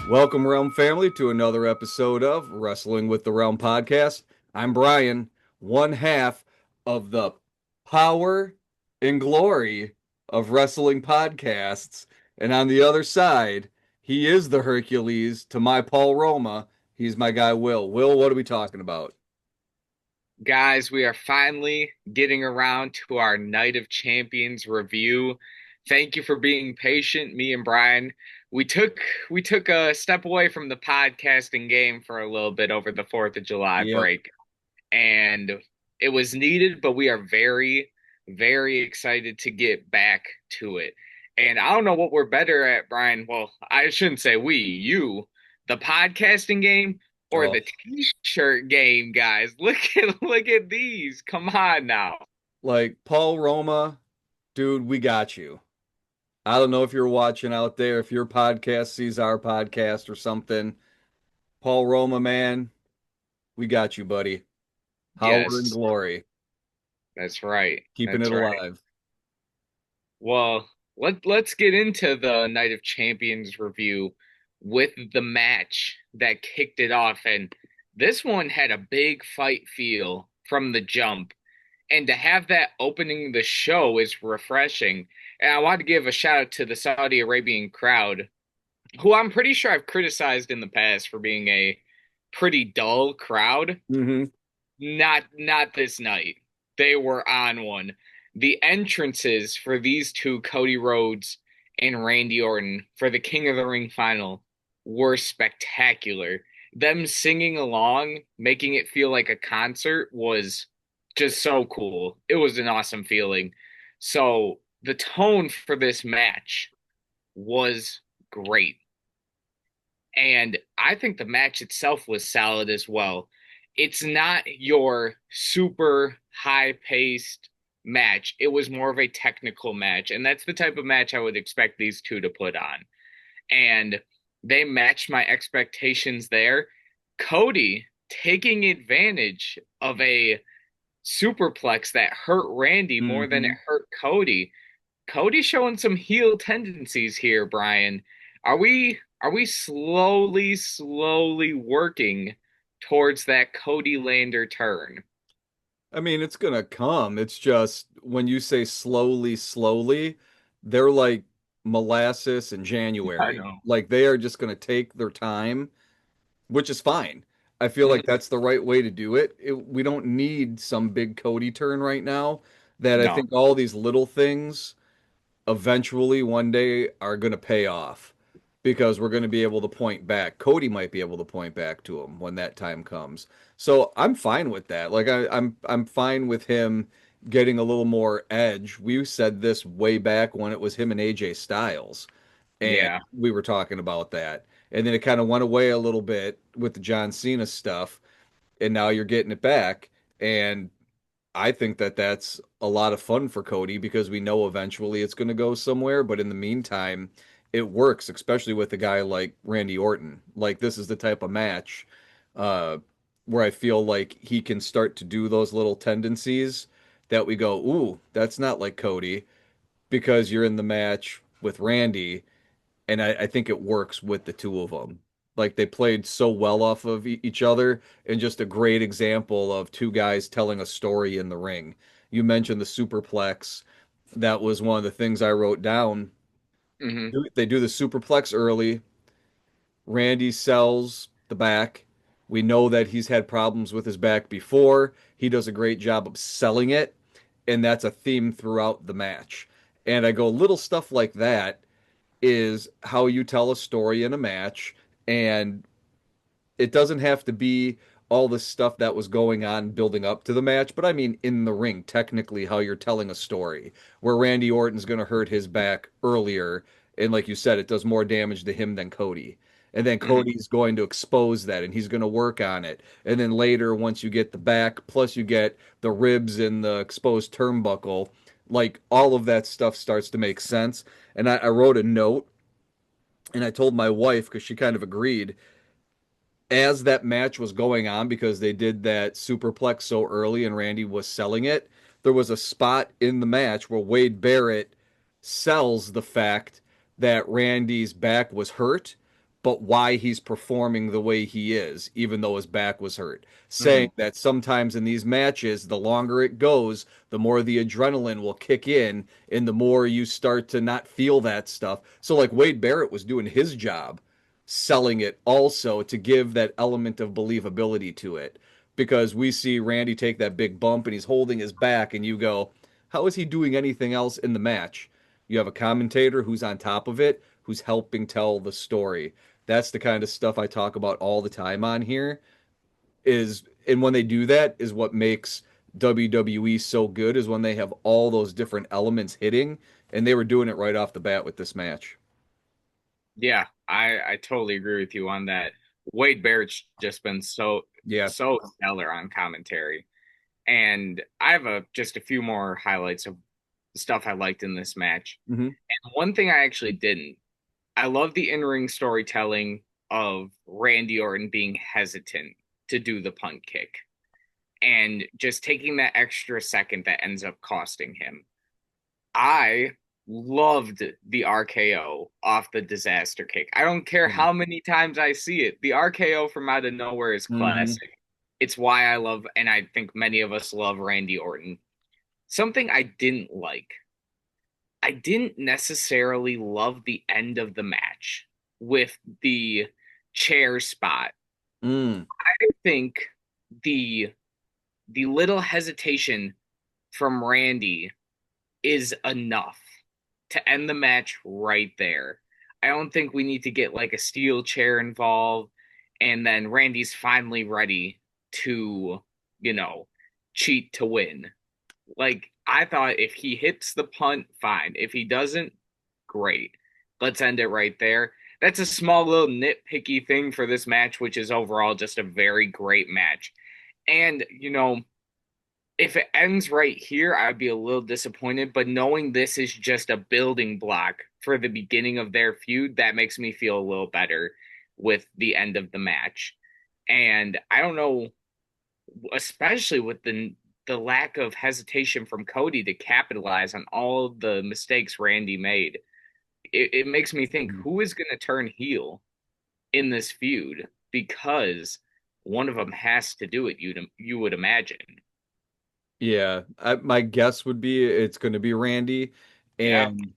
Welcome, Realm family, to another episode of Wrestling with the Realm podcast. I'm Brian, one half of the power and glory of wrestling podcasts. And on the other side, he is the Hercules to my Paul Roma. He's my guy, Will. Will, what are we talking about? Guys, we are finally getting around to our Night of Champions review. Thank you for being patient, me and Brian. We took we took a step away from the podcasting game for a little bit over the 4th of July Yep. break, and it was needed, but we are very, very excited to get back to it. And I don't know what we're better at, Brian. Well, I shouldn't say we, you, the podcasting game or Oh, the t-shirt game, guys. Look at these. Come on now. like Paul Roma, dude, we got you. I don't know if you're watching out there, if your podcast sees our podcast or something. Paul Roma, man, we got you, buddy. Power and Yes, glory, that's right. keeping it That's right. alive. Well, let's get into the Night of Champions review with the match that kicked it off. And this one had a big fight feel from the jump. And to have that opening the show is refreshing. And I want to give a shout out to the Saudi Arabian crowd, who I'm pretty sure I've criticized in the past for being a pretty dull crowd. Hmm. Not this night. They were on one. The entrances for these two, Cody Rhodes and Randy Orton, for the King of the Ring final were spectacular. Them singing along, making it feel like a concert was just so cool. It was an awesome feeling. So the tone for this match was great. And I think the match itself was solid as well. It's not your super high paced match. It was more of a technical match. And that's the type of match I would expect these two to put on. And they matched my expectations there. Cody taking advantage of a superplex that hurt Randy more than it Hmm. hurt Cody. Cody's showing some heel tendencies here, Brian. Are we slowly working towards that Cody Lander turn? I mean, it's gonna come. It's just when you say slowly, slowly, they're like molasses in I January. know. Like they are just gonna take their time, which is fine. I feel like Mhm. that's the right way to do it. We don't need some big Cody turn right now. That I No. think all these little things eventually one day are going to pay off because we're going to be able to point back. Cody might be able to point back to him when that time comes. So I'm fine with that. Like I'm fine with him getting a little more edge. We said this way back when it was him and AJ Styles, and Yeah. we were talking about that. And then it kind of went away a little bit with the John Cena stuff, and now you're getting it back. And I think that that's a lot of fun for Cody because we know eventually it's going to go somewhere. But in the meantime, it works, especially with a guy like Randy Orton. Like this is the type of match uh, where I feel like he can start to do those little tendencies that we go, ooh, that's not like Cody because you're in the match with Randy, and I think it works with the two of them. Like they played so well off of each other, and just a great example of two guys telling a story in the ring. You mentioned the superplex. That was one of the things I wrote down. Hmm. They do the superplex early. Randy sells the back. We know that he's had problems with his back before. He does a great job of selling it, and that's a theme throughout the match. And I go, little stuff like that is how you tell a story in a match, and it doesn't have to be all the stuff that was going on building up to the match, but I mean in the ring, technically how you're telling a story where Randy Orton's going to hurt his back earlier, and like you said, it does more damage to him than Cody. And then Hmm. Cody's going to expose that and he's going to work on it. And then later, once you get the back, plus you get the ribs and the exposed turnbuckle, like all of that stuff starts to make sense. And I wrote a note and I told my wife because she kind of agreed. as that match was going on, because they did that superplex so early and Randy was selling it, there was a spot in the match where Wade Barrett sells the fact that Randy's back was hurt, but why he's performing the way he is, even though his back was hurt. Mhm. Saying that sometimes in these matches, the longer it goes, the more the adrenaline will kick in and the more you start to not feel that stuff. So, like, Wade Barrett was doing his job selling it also to give that element of believability to it. Because we see Randy take that big bump and he's holding his back, and you go, how is he doing anything else in the match? You have a commentator who's on top of it, who's helping tell the story. That's the kind of stuff I talk about all the time on here. Is and when they do that is what makes WWE so good, is when they have all those different elements hitting, and they were doing it right off the bat with this match. Yeah, I totally agree with you on that. Wade Barrett's just been Yeah. so stellar on commentary. And I have just a few more highlights of stuff I liked in this match. Hmm. And one thing I actually didn't. I love the in-ring storytelling of Randy Orton being hesitant to do the punt kick and just taking that extra second that ends up costing him. I loved the RKO off the disaster kick. I don't care how many times I see it. The RKO from out of nowhere is Hmm. classic. It's why I love, and I think many of us love Randy Orton. Something I didn't like, I didn't necessarily love the end of the match with the chair spot. Mm. I think the the little hesitation from Randy is enough to end the match right there. I don't think we need to get like a steel chair involved and then Randy's finally ready to, you know, cheat to win. Like I thought if he hits the punt, fine. If he doesn't, great. Let's end it right there. That's a small little nitpicky thing for this match, which is overall just a very great match. And, if it ends right here, I'd be a little disappointed. But knowing this is just a building block for the beginning of their feud, that makes me feel a little better with the end of the match. And I don't know, especially with the lack of hesitation from Cody to capitalize on all the mistakes Randy made. It makes me think who is going to turn heel in this feud because one of them has to do it. You would imagine. Yeah, my guess would be it's going to be Randy. Yeah. And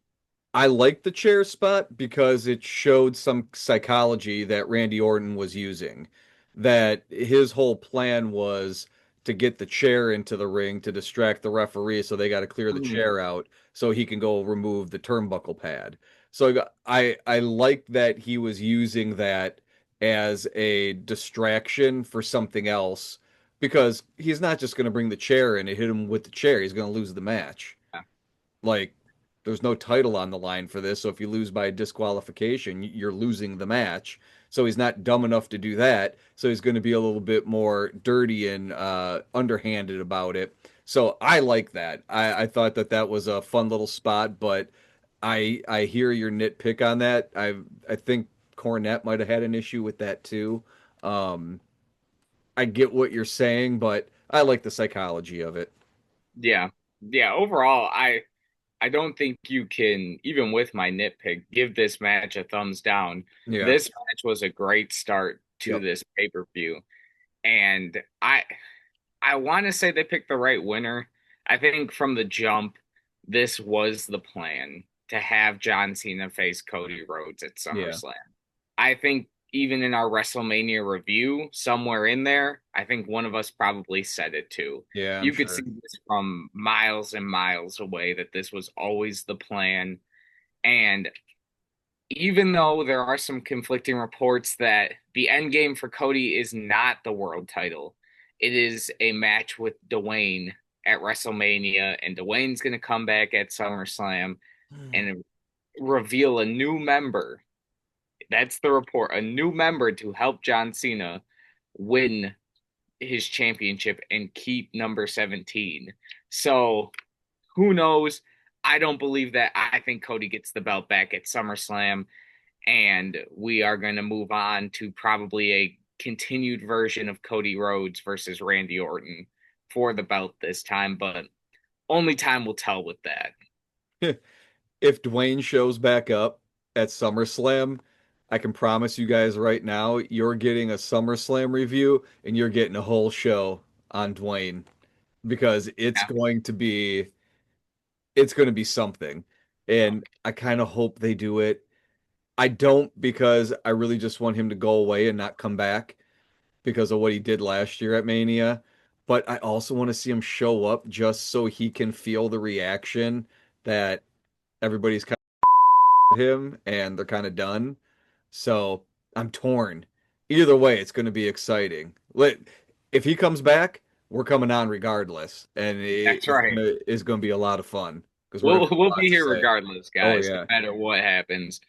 I like the chair spot because it showed some psychology that Randy Orton was using. That his whole plan was to get the chair into the ring to distract the referee, so they got to clear the Mhm. chair out so he can go remove the turnbuckle pad. So I like that he was using that as a distraction for something else, because he's not just going to bring the chair in and hit him with the chair. He's going to lose the match. Yeah. Like, there's no title on the line for this, so if you lose by disqualification, you're losing the match. So he's not dumb enough to do that. So he's going to be a little bit more dirty and underhanded about it. So I like that. I thought that that was a fun little spot, but I hear your nitpick on that. I think Cornette might have had an issue with that too. Um, I get what you're saying, but I like the psychology of it. Yeah. Yeah. Overall, I don't think you can, even with my nitpick, give this match a thumbs down. Yeah. This match was a great start to Yep. this pay-per-view. And I want to say they picked the right winner. I think from the jump, this was the plan to have John Cena face Cody Rhodes at Yeah. SummerSlam. I think even in our WrestleMania review, somewhere in there, I think one of us probably said it too. Yeah, I'm You could see sure. this from miles and miles away that this was always the plan. And even though there are some conflicting reports that the end game for Cody is not the world title, it is a match with Dwayne at WrestleMania, and Dwayne's going to come back at SummerSlam and reveal a new member. That's the report, a new member to help John Cena win his championship and keep number 17. So who knows? I don't believe that. I think Cody gets the belt back at SummerSlam and we are going to move on to probably a continued version of Cody Rhodes versus Randy Orton for the belt this time, but only time will tell with that. If Dwayne shows back up at SummerSlam, I can promise you guys right now, you're getting a SummerSlam review and you're getting a whole show on Dwayne because Yeah. it's going to be something. And I kind of hope they do it. I don't because I really just want him to go away and not come back because of what he did last year at Mania. But I also want to see him show up just so he can feel the reaction that everybody's kind of him and they're kind of done. So I'm torn. Either way, it's going to be exciting. If he comes back, we're coming on regardless, and That's right. it's gonna be a lot of fun because we're gonna We'll have a we'll lot be to here say. regardless, Oh guys, no yeah, matter what happens.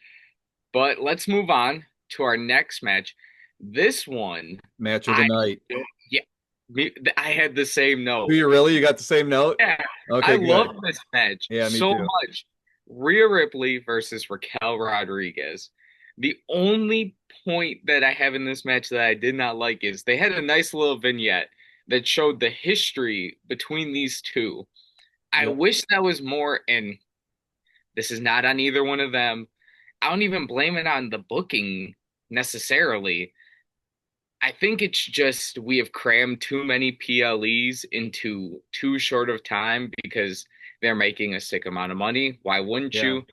But let's move on to our next match. This one, match of the I night. yeah, I had the same Do note. you really? You got the same note? Yeah, I Okay, love good. this match Yeah, me so too. much. Rhea Ripley versus Raquel Rodriguez. The only point that I have in this match that I did not like is they had a nice little vignette that showed the history between these two. I Yep. wish that was more, and this is not on either one of them. I don't even blame it on the booking necessarily. I think it's just we have crammed too many PLEs into too short of time because they're making a sick amount of money. Why wouldn't Yeah. you?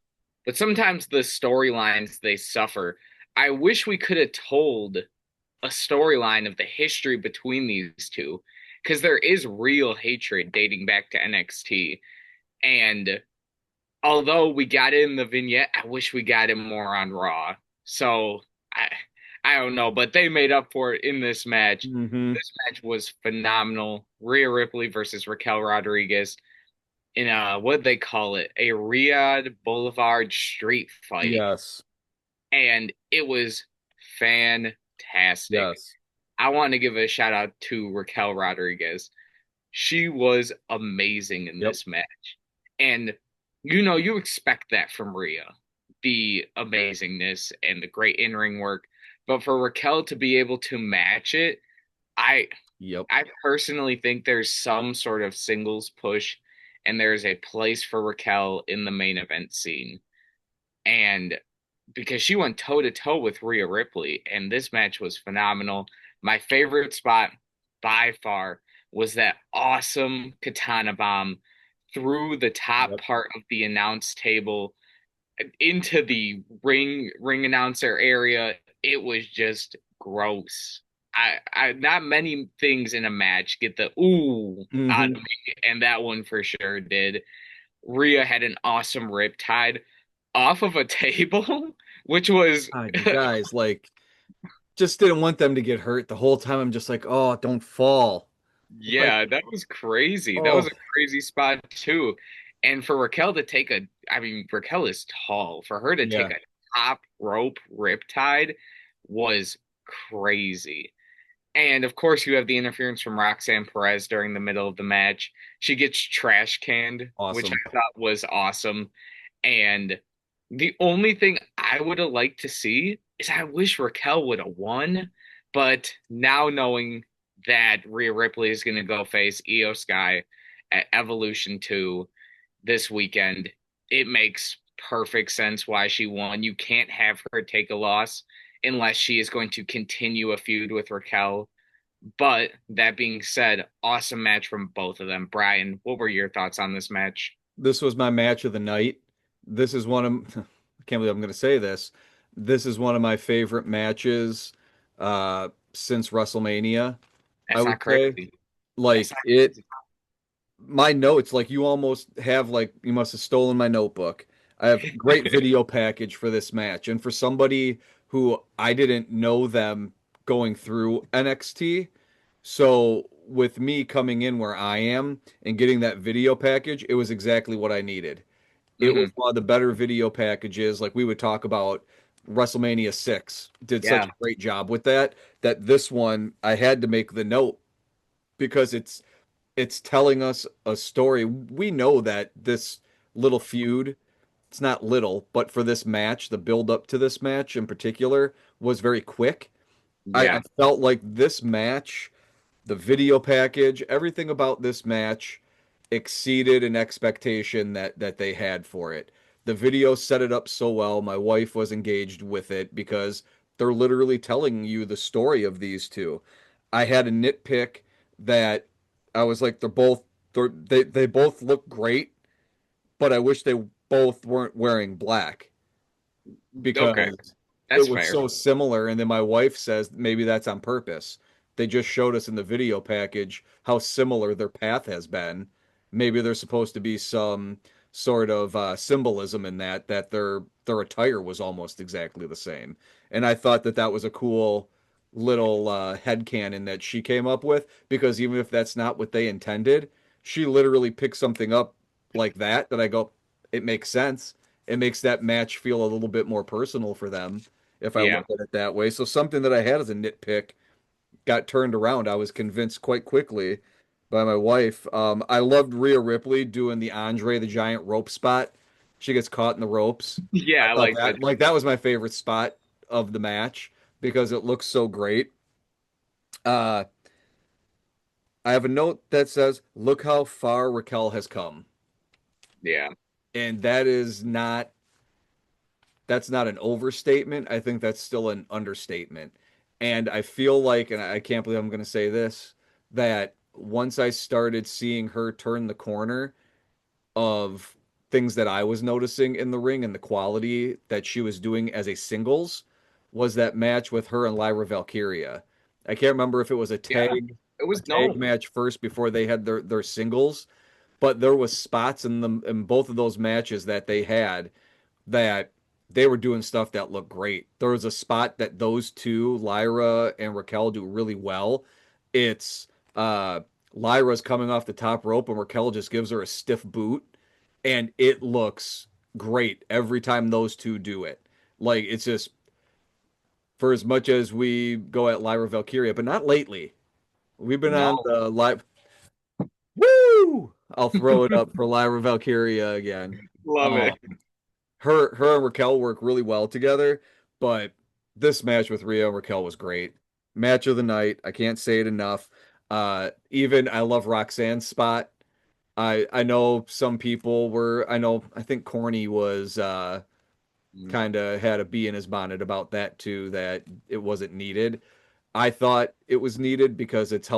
But sometimes the storylines they suffer. I wish we could have told a storyline of the history between these two because there is real hatred dating back to NXT. And although we got it in the vignette, I wish we got it more on Raw. So I don't know, but they made up for it in this match. Mm-hmm. This match was phenomenal. Rhea Ripley versus Raquel Rodriguez in a what they call it, a Riyadh Boulevard street fight, Yes. and it was fantastic. Yes. I want to give a shout out to Raquel Rodriguez. She was amazing in Yep. this match. And you expect that from Rhea, the amazingness and the great in-ring work. But for Raquel to be able to match it, I Yep. I personally think there's some sort of singles push and there's a place for Raquel in the main event scene. And because she went toe to toe with Rhea Ripley, and this match was phenomenal. My favorite spot by far was that awesome katana bomb through the top Yep. part of the announce table into the ring announcer area. It was just gross. I not many things in a match get the ooh out of Mm-hmm. me, and that one for sure did. Rhea had an awesome rip tide off of a table, which was God, you guys just didn't want them to get hurt the whole time. I'm just like, oh, don't fall. It's like, yeah, that was crazy. That was oh, a crazy spot too. And for Raquel to take a, I mean, Raquel is tall. For her to take yeah. a top rope riptide was crazy. And of course, you have the interference from Roxanne Perez during the middle of the match. She gets trash canned, which Awesome. I thought was awesome. And the only thing I would have liked to see is I wish Raquel would have won. But now knowing that Rhea Ripley is going to go face Io Sky at Evolution 2 this weekend, it makes perfect sense why she won. You can't have her take a loss unless she is going to continue a feud with Raquel. But that being said, awesome match from both of them. Brian, what were your thoughts on this match? This was my match of the night. This is one of, I can't believe I'm going to say this. This is one of my favorite matches since WrestleMania, I That's would not say. crazy. That's Like not it, crazy. my notes, like you almost have, like, you must have stolen my notebook. I have great video package for this match. And for somebody who I didn't know them going through NXT, so with me coming in where I am and getting that video package, it was exactly what I needed. It was Hmm. one of the better video packages. Like we would talk about WrestleMania 6 did such Yeah. a great job with that, that this one I had to make the note because it's telling us a story. We know that this little feud, it's not little, but for this match, the build up to this match in particular was very quick I Yeah. felt like this match, the video package, everything about this match exceeded an expectation that they had for it. The video set it up so well. My wife was engaged with it because they're literally telling you the story of these two. I had a nitpick that I was like, they both look great, but I wish they both weren't wearing black Okay. because it That's was fair. so similar. And then my wife says maybe that's on purpose. They just showed us in the video package how similar their path has been. Maybe there's supposed to be some sort of symbolism in that their attire was almost exactly the same. And I thought that that was a cool little headcanon that she came up with because even if that's not what they intended, she literally picked something up like that I go, it makes sense. It makes that match feel a little bit more personal for them if I Yeah. look at it that way. So something that I had as a nitpick got turned around. I was convinced quite quickly by my wife. I loved Rhea Ripley doing the Andre the Giant rope spot. She gets caught in the ropes. Yeah, I I thought like that. that was my favorite spot of the match because it looks so great. Uh, I have a note that says, "Look how far Raquel has come," Yeah. and that's not an overstatement. I think that's still an understatement. And I feel like, and I can't believe I'm going to say this, that once I started seeing her turn the corner of things that I was noticing in the ring and the quality that she was doing as a singles was that match with her and Lyra Valkyria. I can't remember if it was Yeah. It a was tag no. match first before they had their singles, but there was spots in them in both of those matches that they had that they were doing stuff that looked great. There was a spot that those two, Lyra and Raquel, do really well. It's uh Lyra's coming off the top rope and Raquel just gives her a stiff boot and it looks great every time those two do it. Like it's just for as much as we go at Lyra Valkyria, but not lately. We've been on No. the live. Woo! I'll throw it up for Lyra Valkyria again. Love Um, it. her and Raquel work really well together, but this match with Rhea and Raquel was great. Match of the night. I can't say it enough. Even I love Roxanne's spot. I know some people were I think Corny was Mm. kind of had a bee in his bonnet about that too, that it wasn't needed. I thought it was needed because it's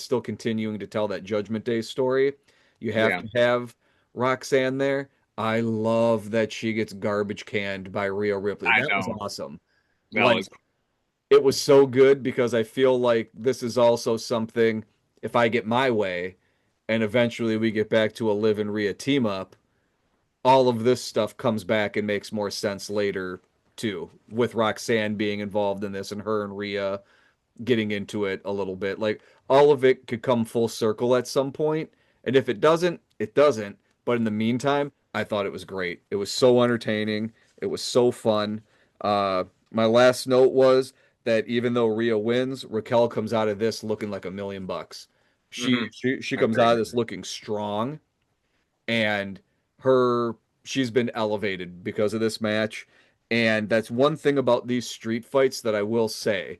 still continuing to tell that Judgment Day story. You have Yeah. to have Roxanne there. I love that she gets garbage canned by Rhea Ripley. I That was know. awesome. That Like, was it was so good because I feel like this is also something, if I get my way and eventually we get back to a Liv and Rhea team up, all of this stuff comes back and makes more sense later too, with Roxanne being involved in this and her and Rhea getting into it a little bit. Like all of it could come full circle at some point, and if it doesn't, it doesn't. But in the meantime, I thought it was great. It was so entertaining. It was so fun. My last note was that even though Rhea wins, Raquel comes out of this looking like $1 million. hmm She comes out Agreed. of this looking strong, and her she's been elevated because of this match. And that's one thing about these street fights that I will say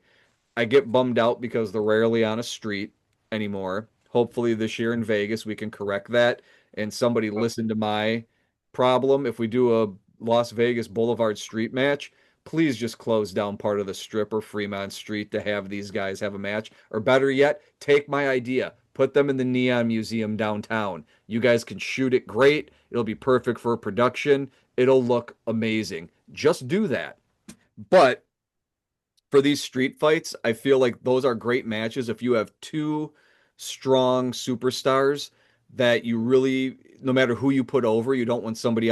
I get bummed out because they're rarely on a street anymore. Hopefully, this year in Vegas, we can correct that. And somebody Oh, listen to my problem. If we do a Las Vegas Boulevard street match, please just close down part of the strip or Fremont Street to have these guys have a match. Or better yet, take my idea, put them in the Neon Museum downtown. You guys can shoot it great. It'll be perfect for production. It'll look amazing. Just do that. But for these street fights, I feel like those are great matches if you have two strong superstars that you really, no matter who you put over, you don't want somebody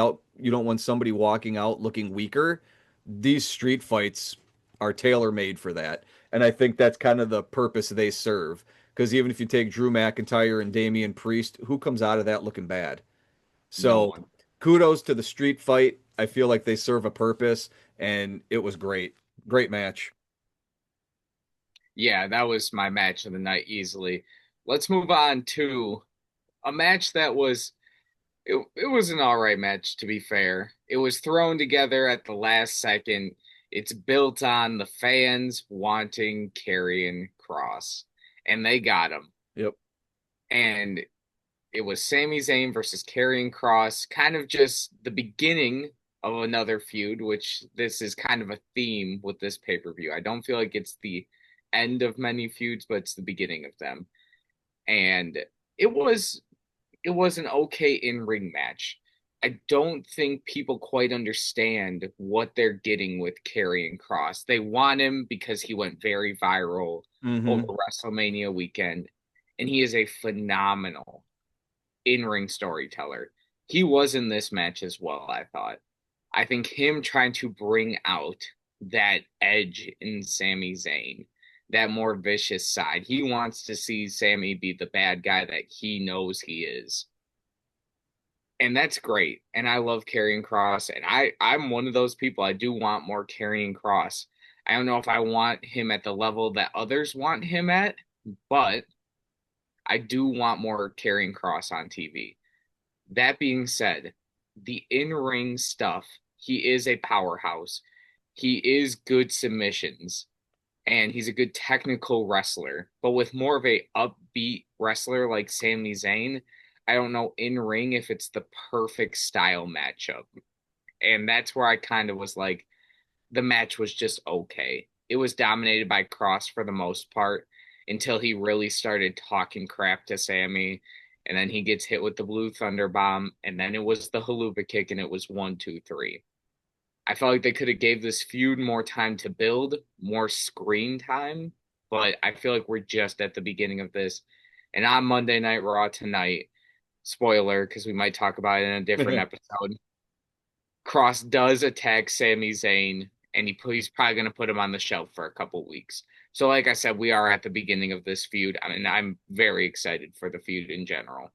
walking out looking weaker. These street fights are tailor made for that. And I think that's kind of the purpose they serve. Because even if you take Drew McIntyre and Damian Priest, who comes out of that looking bad? no So one. kudos to the street fight. I feel like they serve a purpose, and it was great. Great match. Yeah, that was my match of the night easily. Let's move on to a match that was it was an all right match to be fair. It was thrown together at the last second. It's built on the fans wanting Karrion Kross, and they got him. Yep. And it was Sami Zayn versus Karrion Kross, kind of just the beginning of another feud, which this is kind of a theme with this pay-per-view. I don't feel like it's the end of many feuds, but it's the beginning of them. And it was it was an okay in-ring match. I don't think people quite understand what they're getting with Karrion Kross. They want him because he went very viral over Mm-hmm. WrestleMania weekend, and he is a phenomenal in-ring storyteller. He was in this match as well, I thought. I think him trying to bring out that edge in Sami Zayn, that more vicious side. He wants to see Sami be the bad guy that he knows he is. And that's great. And I love Karrion Kross. And I'm one of those people. I do want more Karrion Kross. I don't know if I want him at the level that others want him at, but I do want more Karrion Kross on TV. That being said, the in-ring stuff, he is a powerhouse. He is good submissions and he's a good technical wrestler. But with more of a upbeat wrestler like Sami Zayn, I don't know in ring if it's the perfect style matchup. And that's where I kind of was like, the match was just okay. It was dominated by Cross for the most part until he really started talking crap to Sammy. And then he gets hit with the blue thunder bomb. And then it was the haluva kick, and it was 1, 2, 3. I felt like they could have gave this feud more time to build, more screen time, but I feel like we're just at the beginning of this. And on Monday Night Raw tonight, spoiler, because we might talk about it in a different episode, Cross does attack Sami Zayn, and he's probably going to put him on the shelf for a couple weeks. So, like I said, we are at the beginning of this feud. I mean, I'm very excited for the feud in general.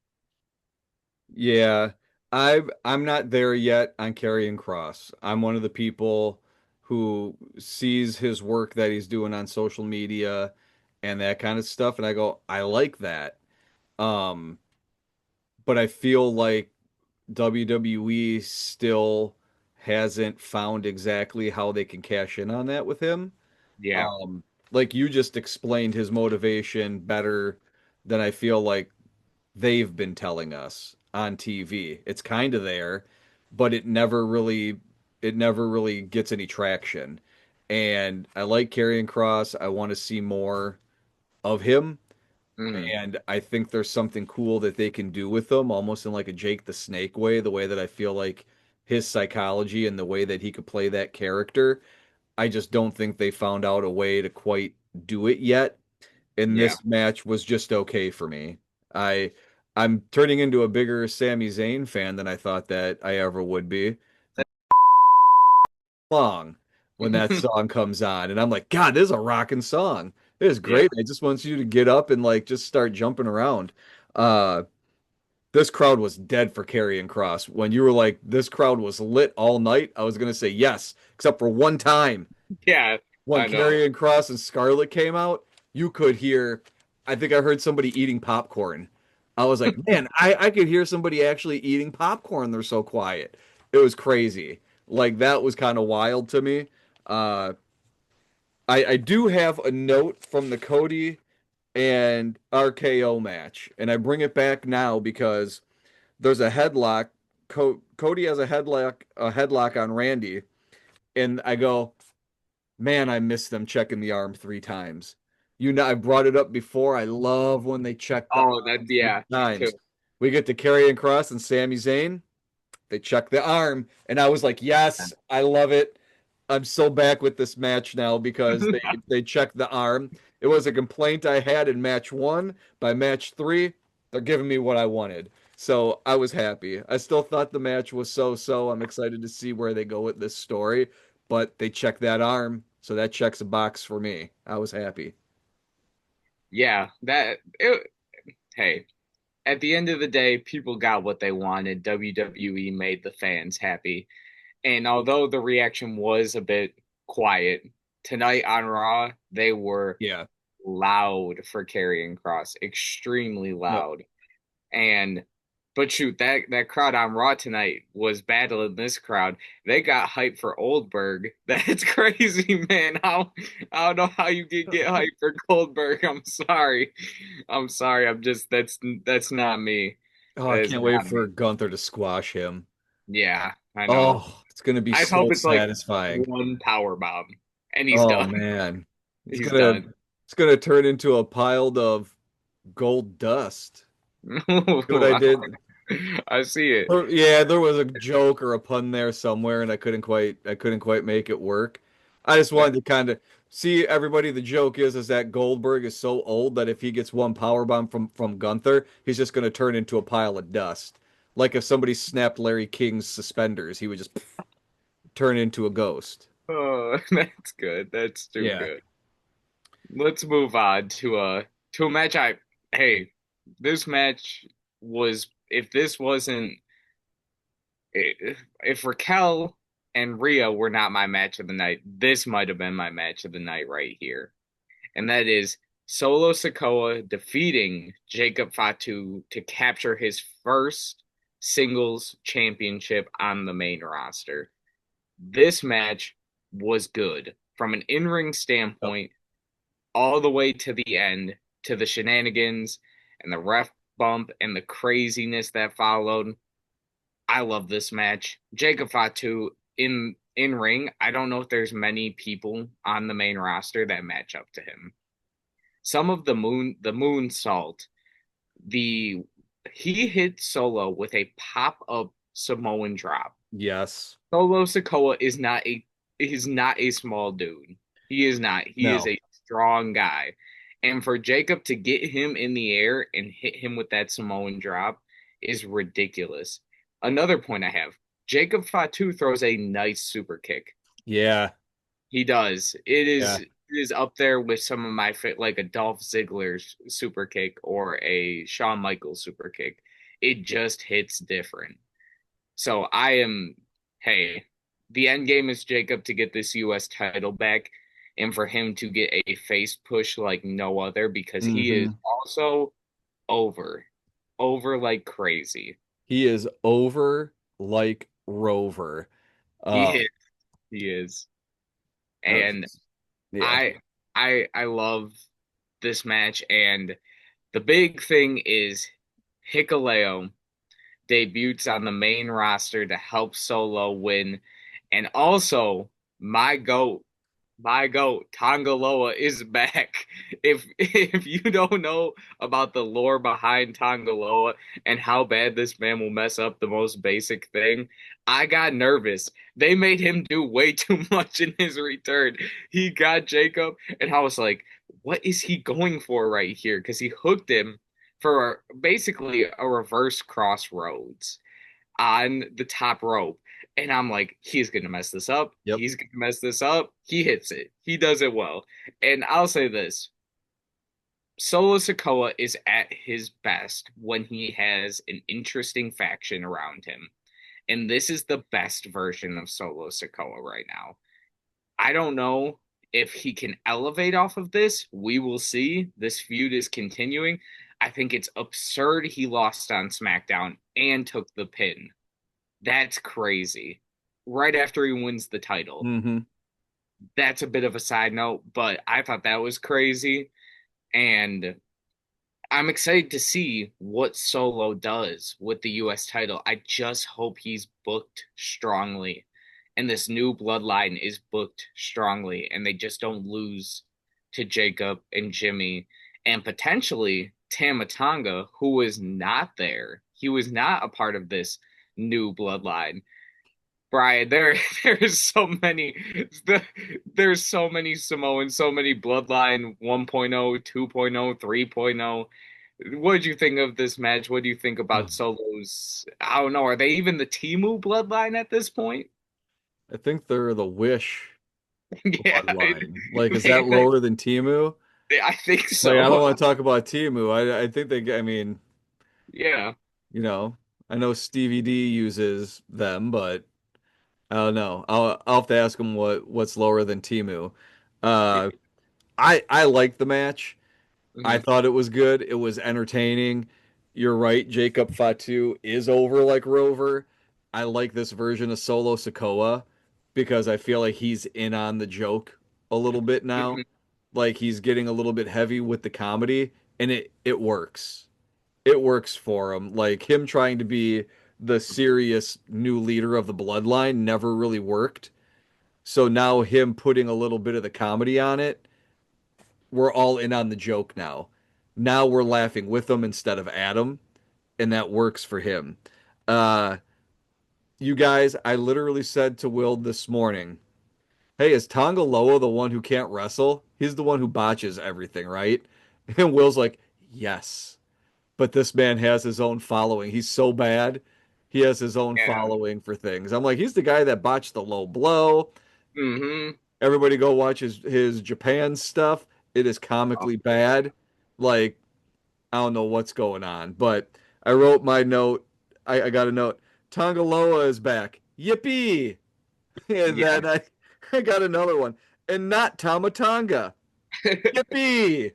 Yeah, I'm not there yet on Karrion Cross. I'm one of the people who sees his work that he's doing on social media and that kind of stuff, and I go, I like that. Um, but I feel like WWE still hasn't found exactly how they can cash in on that with him. Yeah. Um, like you just explained his motivation better than I feel like they've been telling us on TV. It's kind of there, but it never really gets any traction. And I like Karrion Cross. I want to see more of him. Mm, And I think there's something cool that they can do with him, almost in like a Jake the Snake way, the way that I feel like his psychology and the way that he could play that character. I just don't think they found out a way to quite do it yet. And yeah. this match was just okay for me. I I'm turning into a bigger Sami Zayn fan than I thought that I ever would be. Long when that song comes on, and I'm like, God, this is a rocking song. It is Yeah. great. I just want you to get up and like just start jumping around. Uh, this crowd was dead for Karrion Cross. When you were like, this crowd was lit all night, I was gonna say yes, except for one time Yeah. when I know. Karrion Cross and Scarlett came out, you could hear, I think I heard somebody eating popcorn. I was like, man, I could hear somebody actually eating popcorn. They're so quiet. It was crazy. Like that was kind of wild to me. Uh, I do have a note from the Cody and RKO match, and I bring it back now because there's a headlock. Cody has a headlock on Randy, and I go, man, I miss them checking the arm 3 times. You know, I brought it up before. I love when they check the Oh, that, arm three yeah, me too. times. We get to Karrion Cross and Sami Zayn. They check the arm, and I was like, yes, I love it. I'm so back with this match now because they checked the arm. It was a complaint I had in match one. By match three, they're giving me what I wanted. So I was happy. I still thought the match was so. I'm excited to see where they go with this story, but they checked that arm, so that checks a box for me. I was happy. Yeah, hey, at the end of the day, people got what they wanted. WWE made the fans happy. And although the reaction was a bit quiet, tonight on Raw, they were Yeah. loud for Karrion Cross, extremely Yep. loud. And But shoot, that crowd on Raw tonight was battling this crowd. They got hyped for Oldberg. That's crazy, man. How I don't know how you can get hyped for Goldberg. I'm sorry. I'm sorry. I'm just that's not me. Oh, I That is can't wait not for me. Gunther to squash him. Yeah, I know. Oh, it's gonna be I hope so it's like satisfying. one power bomb and he's Oh done. man. It's He's gonna done. it's gonna turn into a pile of gold dust. See what I Wow. did? I see it. Yeah, there was a joke or a pun there somewhere, and I couldn't quite make it work. I just wanted to kind of see everybody. The joke is that Goldberg is so old that if he gets one power bomb from Gunther, he's just going to turn into a pile of dust. Like if somebody snapped Larry King's suspenders, he would just turn into a ghost. Oh, that's good. That's too Yeah. good. Let's move on to a match. Hey, this match was if this wasn't if Raquel and Rhea were not my match of the night, this might have been my match of the night right here. And that is Solo Sikoa defeating Jacob Fatu to capture his first singles championship on the main roster. This match was good from an in-ring Yep. standpoint all the way to the end, to the shenanigans and the ref bump and the craziness that followed. I love this match. Jacob Fatu in ring. I don't know if there's many people on the main roster that match up to him. Some of the moonsault, the he hit Solo with a pop up Samoan drop. Yes. Solo Sikoa is not a small dude. He is not. He is No. a strong guy. And for Jacob to get him in the air and hit him with that Samoan drop is ridiculous. Another point I have, Jacob Fatu throws a nice super kick. Yeah. He does. Yeah. It is up there with some of my fit like a Dolph Ziggler's super kick or a Shawn Michaels super kick. It just hits different. So I am, hey, the end game is Jacob to get this US title back and for him to get a face push like no other because he is Hmm. also over, over like crazy. He is over like Rover. He Uh, is, he is. uh, And yeah. I I love this match and the big thing is Hikuleo debuts on the main roster to help Solo win. And also, my goat, my goat, Tonga Loa is back. If you don't know about the lore behind Tonga Loa and how bad this man will mess up the most basic thing, I got nervous. They made him do way too much in his return. He got Jacob, and I was like, what is he going for right here? Because he hooked him for basically a reverse crossroads on the top rope. And I'm like, he's going to mess this up. Yep. He's going to mess this up. He hits it. He does it well. And I'll say this Solo Sikoa is at his best when he has an interesting faction around him. And this is the best version of Solo Sikoa right now. I don't know if he can elevate off of this. We will see. This feud is continuing. I think it's absurd he lost on SmackDown and took the pin. That's crazy. Right after he wins the title. Hmm. That's a bit of a side note, but I thought that was crazy. And I'm excited to see what Solo does with the US title. I just hope he's booked strongly and this new bloodline is booked strongly and they just don't lose to Jacob and Jimmy and potentially Tama Tonga, who was not there. He was not a part of this new bloodline. Brian, there's so many there's so many Samoans, so many Bloodline 1.0, 2.0, 3.0. What did you think of this match? What do you think about Solo's? I don't know. Are they even the Timu Bloodline at this point? I think they're the Wish Yeah, bloodline. Like, is that they, lower than Timu? I think Like, I don't so. want to talk about Timu. I think I mean, Yeah. you know, I know Stevie D uses them, but I don't know. I'll have to ask him what's lower than Timu. Uh, I liked the match. I Mhm. thought it was good. It was entertaining. You're right. Jacob Fatu is over like Rover. I like this version of Solo Sokoa because I feel like he's in on the joke a little bit now. Mhm. Like he's getting a little bit heavy with the comedy, and it works. It works for him. Like him trying to be the serious new leader of the bloodline never really worked. So now him putting a little bit of the comedy on it, we're all in on the joke now. Now we're laughing with him instead of at him, and that works for him. Uh, you guys, I literally said to Will this morning, "Hey, is Tonga Loa the one who can't wrestle? He's the one who botches everything, right?" And Will's like, "Yes, but this man has his own following. He's so bad. He has his own Yeah. following for things." I'm like, "He's the guy that botched the low blow. Hmm. Everybody go watch his Japan stuff. It is Oh, comically yeah. bad. Like, I don't know what's going on, but I wrote my note. I got a note. Tonga Loa is back. Yippee! And Yeah. then I got another one. And not Tamatonga. Yippee!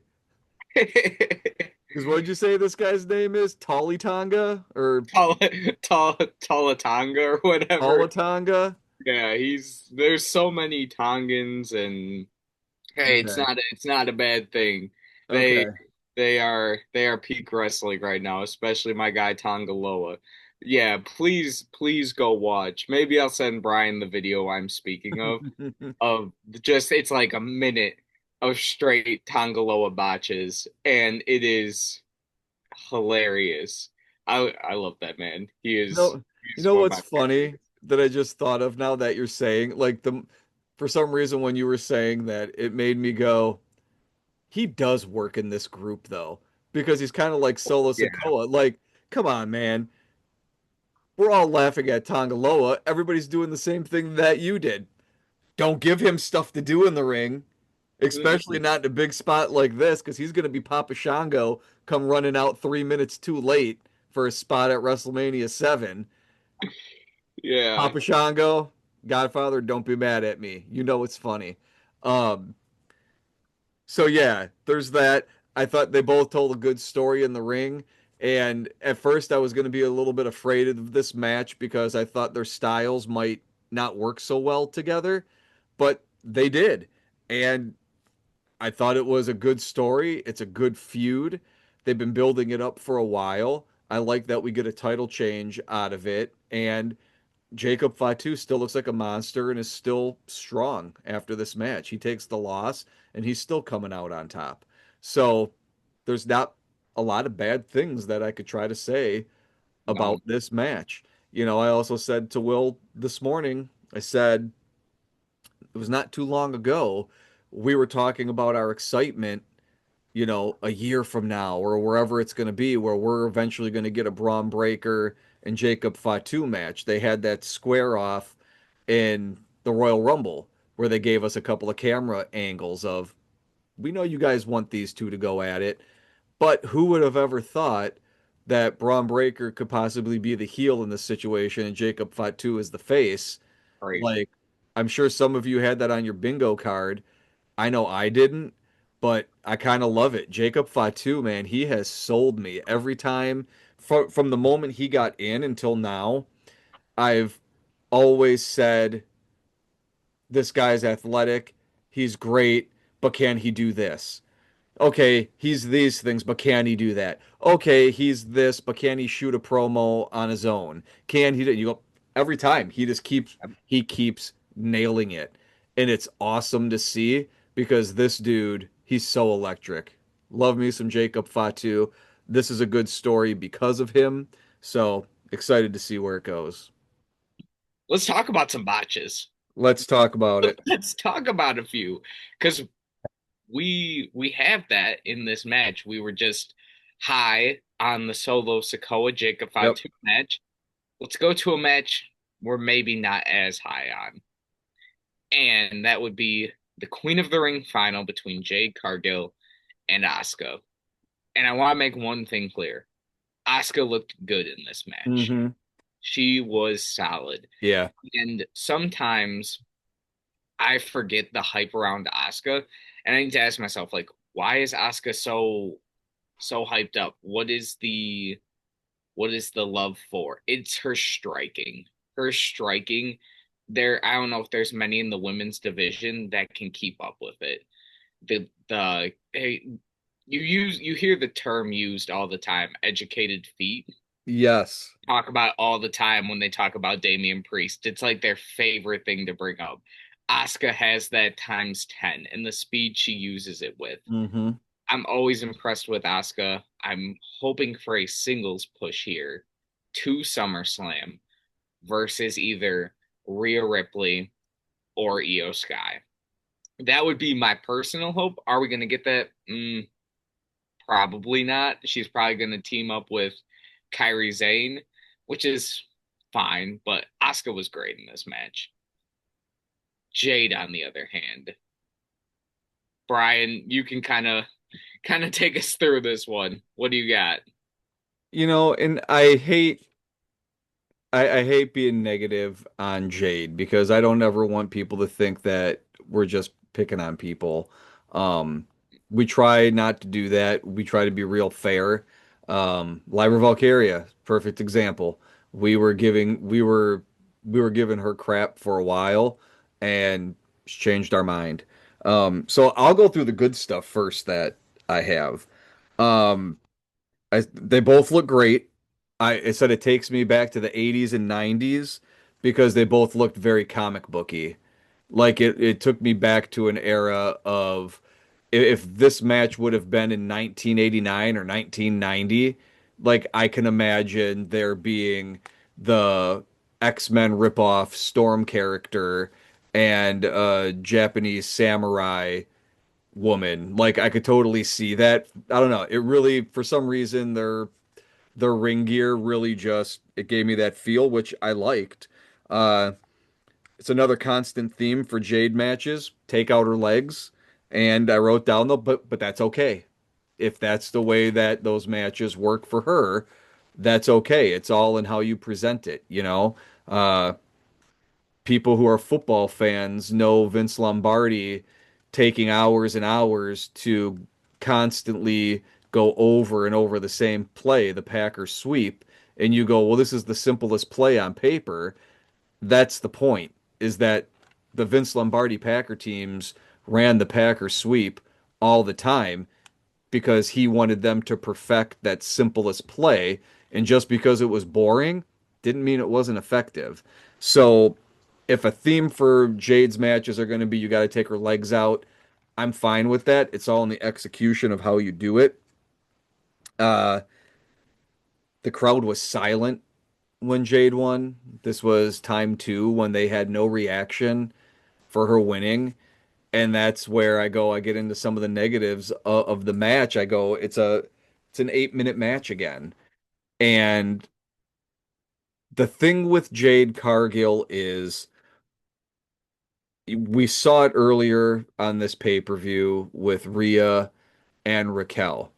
Because what did you say this guy's name is? Tolly Tonga or Tall, Talatanga or whatever. Talatonga? Yeah, there's so many Tongans, and hey, Okay. it's not a bad thing. They Okay. they are peak wrestling right now, especially my guy Tonga Loa. Yeah, please go watch. Maybe I'll send Brian the video I'm speaking of just it's like a minute of straight Tonga Loa botches, and it is hilarious. I love that man. You know, you He's know one of what's my funny favorites. that I just thought of now that you're saying, like for some reason when you were saying that, it made me go, he does work in this group though, because he's kind of like Solo Yeah. Sikoa. Like, come on, man. We're all laughing at Tongaloa. Everybody's doing the same thing that you did. Don't give him stuff to do in the ring, especially not in a big spot like this, because he's going to be Papa Shango come running out 3 minutes too late for a spot at WrestleMania 7. Yeah. Papa Shango, Godfather, don't be mad at me. You know it's funny. Um, so yeah, there's that. I thought they both told a good story in the ring. And at first I was going to be a little bit afraid of this match because I thought their styles might not work so well together, but they did. And I thought it was a good story. It's a good feud. They've been building it up for a while. I like that we get a title change out of it. And Jacob Fatu still looks like a monster and is still strong after this match. He takes the loss and he's still coming out on top. So there's not a lot of bad things that I could try to say about No. this match. I also said to Will this morning, I said it was not too long ago we were talking about our excitement, a year from now or wherever it's going to be, where we're eventually going to get a Braun Breaker and Jacob Fatu match. They had that square off in the Royal Rumble where they gave us a couple of camera angles of, we know you guys want these two to go at it, but who would have ever thought that Braun Breaker could possibly be the heel in this situation and Jacob Fatu is the face? Crazy. Like, I'm sure some of you had that on your bingo card. I know I didn't, but I kind of love it. Jacob Fatu, man, he has sold me every time from the moment he got in until now. I've always said this guy's athletic, he's great, but can he do this? Okay, he's these things, but can he do that? Okay, he's this, but can he shoot a promo on his own? Can he do you go every time he just keeps nailing it. And it's awesome to see because this dude, he's so electric. Love me some Jacob Fatu. This is a good story because of him. So excited to see where it goes. Let's talk about some botches. Let's talk about it. Let's talk about a few because we have that in this match. We were just high on the Solo Sikoa Jacob Yep. Fatu match. Let's go to a match we're maybe not as high on, and that would be the Queen of the Ring final between Jade Cargill and Asuka. And I want to make one thing clear: Asuka looked good in this match. Mm-hmm. She was solid, Yeah. and sometimes I forget the hype around Asuka, and I need to ask myself, like, why is Asuka so hyped up? What is the What is the love for? It's her striking. Her striking. I don't know if there's many in the women's division that can keep up with it. You hear the term used all the time, educated feet. Yes. Talk about all the time when they talk about Damian Priest. It's like their favorite thing to bring up. Asuka has that times 10 and the speed she uses it with. Hmm. I'm always impressed with Asuka. I'm hoping for a singles push here to SummerSlam versus either Rhea Ripley or Io Sky. That would be my personal hope. Are we going to get that? Probably not. She's probably going to team up with Kairi Sane, which is fine, but Asuka was great in this match. Jade, on the other hand, Brian, you can kind of take us through this one. What do you got? And I hate being negative on Jade because I don't ever want people to think that we're just picking on people. We try not to do that. We try to be real fair. Lyra Valkyria, perfect example. We were giving we were giving her crap for a while and she changed our mind. So I'll go through the good stuff first that I have. Um, they both look great. I said it takes me back to the 80s and 90s because they both looked very comic booky. Like it took me back to an era of if this match would have been in 1989 or 1990, like I can imagine there being the X-Men ripoff Storm character and a Japanese samurai woman. Like I could totally see that. I don't know. It really, for some reason, their ring gear really just it gave me that feel, which I liked. Uh, it's another constant theme for Jade matches. Take out her legs, and I wrote down though, but that's okay. If that's the way that those matches work for her, that's okay. It's all in how you present it, you know. People who are football fans know Vince Lombardi taking hours and hours to constantly go over and over the same play, the Packers sweep, and you go, well, this is the simplest play on paper. That's the point, is that the Vince Lombardi Packer teams ran the Packer sweep all the time because he wanted them to perfect that simplest play. And just because it was boring didn't mean it wasn't effective. So if a theme for Jade's matches are going to be you got to take her legs out, I'm fine with that. It's all in the execution of how you do it. Uh, the crowd was silent when Jade won. This was time two when they had no reaction for her winning. And that's where I get into some of the negatives of the match. I go, it's an 8 minute match again. And the thing with Jade Cargill is we saw it earlier on this pay-per-view with Rhea and Raquel.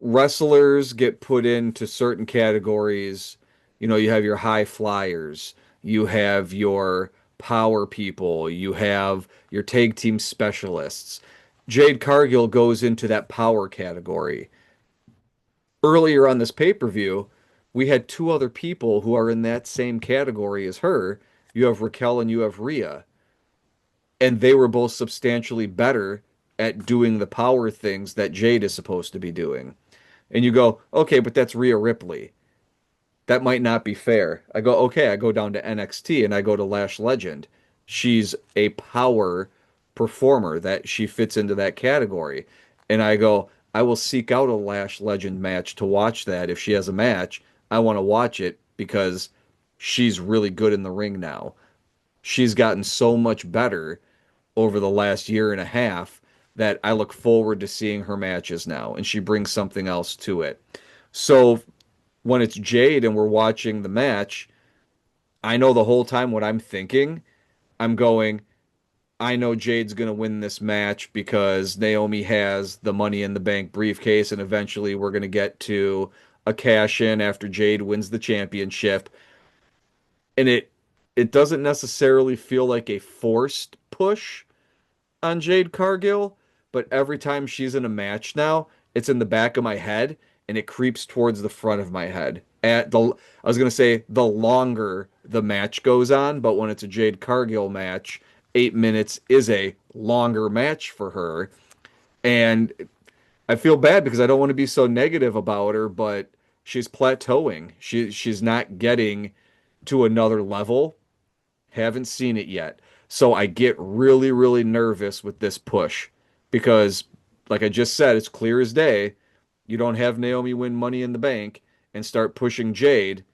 Wrestlers get put into certain categories. You have your high flyers, you have your power people, you have your tag team specialists. Jade Cargill goes into that power category. Earlier on this pay-per-view, we had two other people who are in that same category as her. You have Raquel and you have Rhea, and they were both substantially better at doing the power things that Jade is supposed to be doing. And you go, okay, but that's Rhea Ripley. That might not be fair. I go, okay, I go down to NXT and I go to Lash Legend. She's a power performer that she fits into that category. And I go, I will seek out a Lash Legend match to watch that. If she has a match, I want to watch it because she's really good in the ring now. She's gotten so much better over the last year and a half that I look forward to seeing her matches now, and she brings something else to it. So when it's Jade and we're watching the match, I know the whole time what I'm thinking. I'm going, I know Jade's going to win this match because Naomi has the Money in the Bank briefcase, and eventually we're going to get to a cash in after Jade wins the championship. And it doesn't necessarily feel like a forced push on Jade Cargill, but every time she's in a match now, it's in the back of my head. and it creeps towards the front of my head. I was gonna say the longer the match goes on, but when it's a Jade Cargill match, 8 minutes is a longer match for her. And I feel bad because I don't want to be so negative about her, but she's plateauing. She's not getting to another level. Haven't seen it yet. So I get really, really nervous with this push because, like I just said, it's clear as day. You don't have Naomi win Money in the Bank and start pushing Jade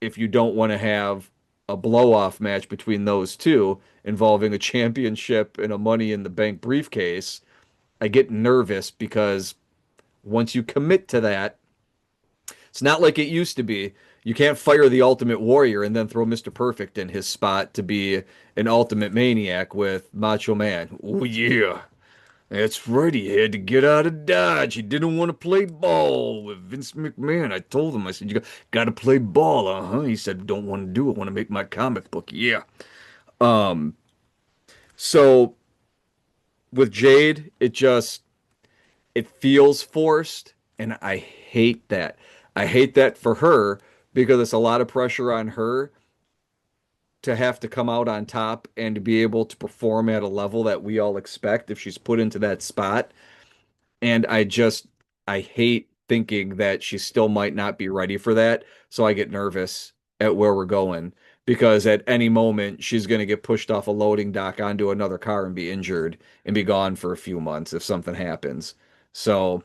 if you don't want to have a blow off match between those two involving a championship and a Money in the Bank briefcase. I get nervous because once you commit to that, it's not like it used to be. You can't fire the Ultimate Warrior and then throw Mr. Perfect in his spot to be an Ultimate Maniac with Macho Man. Oh, yeah. That's right. He had to get out of Dodge. He didn't want to play ball with Vince McMahon. I told him, I said, you got to play ball, uh-huh. He said, don't want to do it. Want to make my comic book. Yeah. Um, so with Jade, it feels forced, and I hate that. I hate that for her because it's a lot of pressure on her to have to come out on top and to be able to perform at a level that we all expect if she's put into that spot. And I hate thinking that she still might not be ready for that. So I get nervous at where we're going because at any moment she's going to get pushed off a loading dock onto another car and be injured and be gone for a few months if something happens. So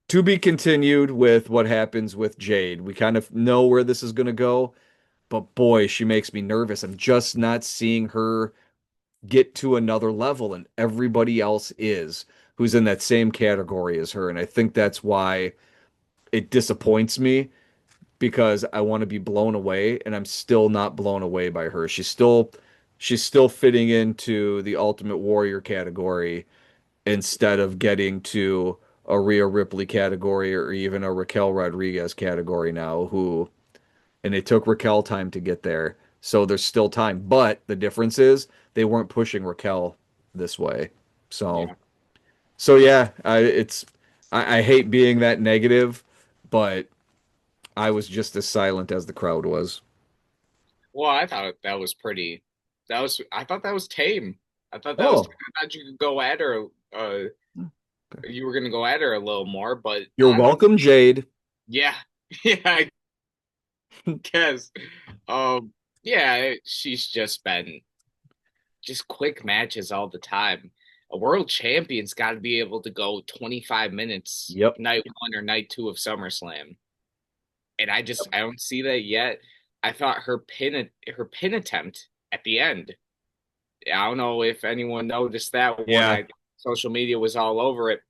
to be continued with what happens with Jade. We kind of know where this is going to go, but boy, she makes me nervous. I'm just not seeing her get to another level, and everybody else is who's in that same category as her. And I think that's why it disappoints me because I want to be blown away, and I'm still not blown away by her. She's still fitting into the Ultimate Warrior category instead of getting to a Rhea Ripley category or even a Raquel Rodriguez category now, and it took Raquel time to get there. So there's still time. But the difference is they weren't pushing Raquel this way. So Yeah. so yeah, I hate being that negative, but I was just as silent as the crowd was. Well, I thought that was pretty. I thought that was tame. Oh, I thought you could go at her. You were gonna go at her a little more, but you're honestly, welcome, Jade. yeah, yeah, I guess. Um, yeah, she's just been just quick matches all the time. A world champion's got to be able to go 25 minutes Yep. night one or night two of SummerSlam. And I don't see that yet. I thought her pin attempt at the end. I don't know if anyone noticed that one. Yeah, I social media was all over it.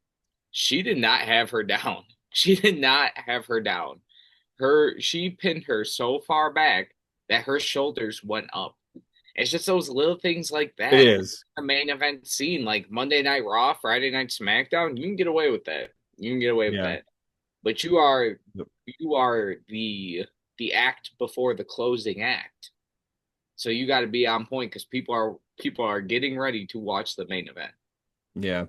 She did not have her down. She did not have her down. She pinned her so far back that her shoulders went up. It's just those little things like it that. is. The main event scene, like Monday Night Raw, Friday Night SmackDown, you can get away with that. You can get away with Yeah. that. But you are the act before the closing act. So you got to be on point because people are getting ready to watch the main event. Yeah.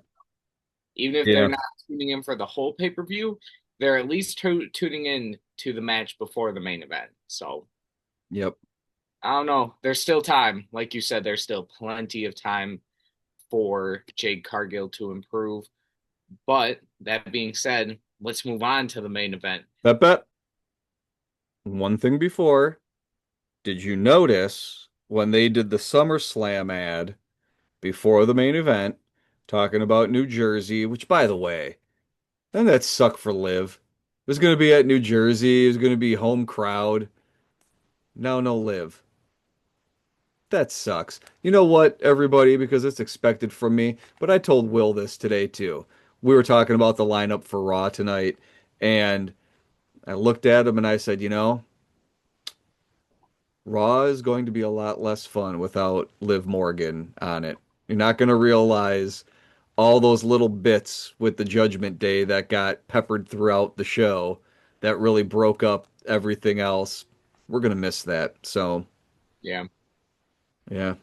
Even if they're Yeah. not tuning in for the whole pay-per-view, they're at least tuning in to the match before the main event. So Yep. I don't know. There's still time. Like you said, there's still plenty of time for Jade Cargill to improve. But that being said, let's move on to the main event. Bet. One thing before, did you notice when they did the SummerSlam ad before the main event, talking about New Jersey, which by the way, doesn't that suck for Liv? It was going to be at New Jersey, it was going to be home crowd. Now no Liv. That sucks. You know what, everybody, because it's expected from me, but I told Will this today too. We were talking about the lineup for Raw tonight, and I looked at him and I said, Raw is going to be a lot less fun without Liv Morgan on it. You're not going to realize all those little bits with the Judgment Day that got peppered throughout the show that really broke up everything else. We're gonna miss that. So Yeah, yeah,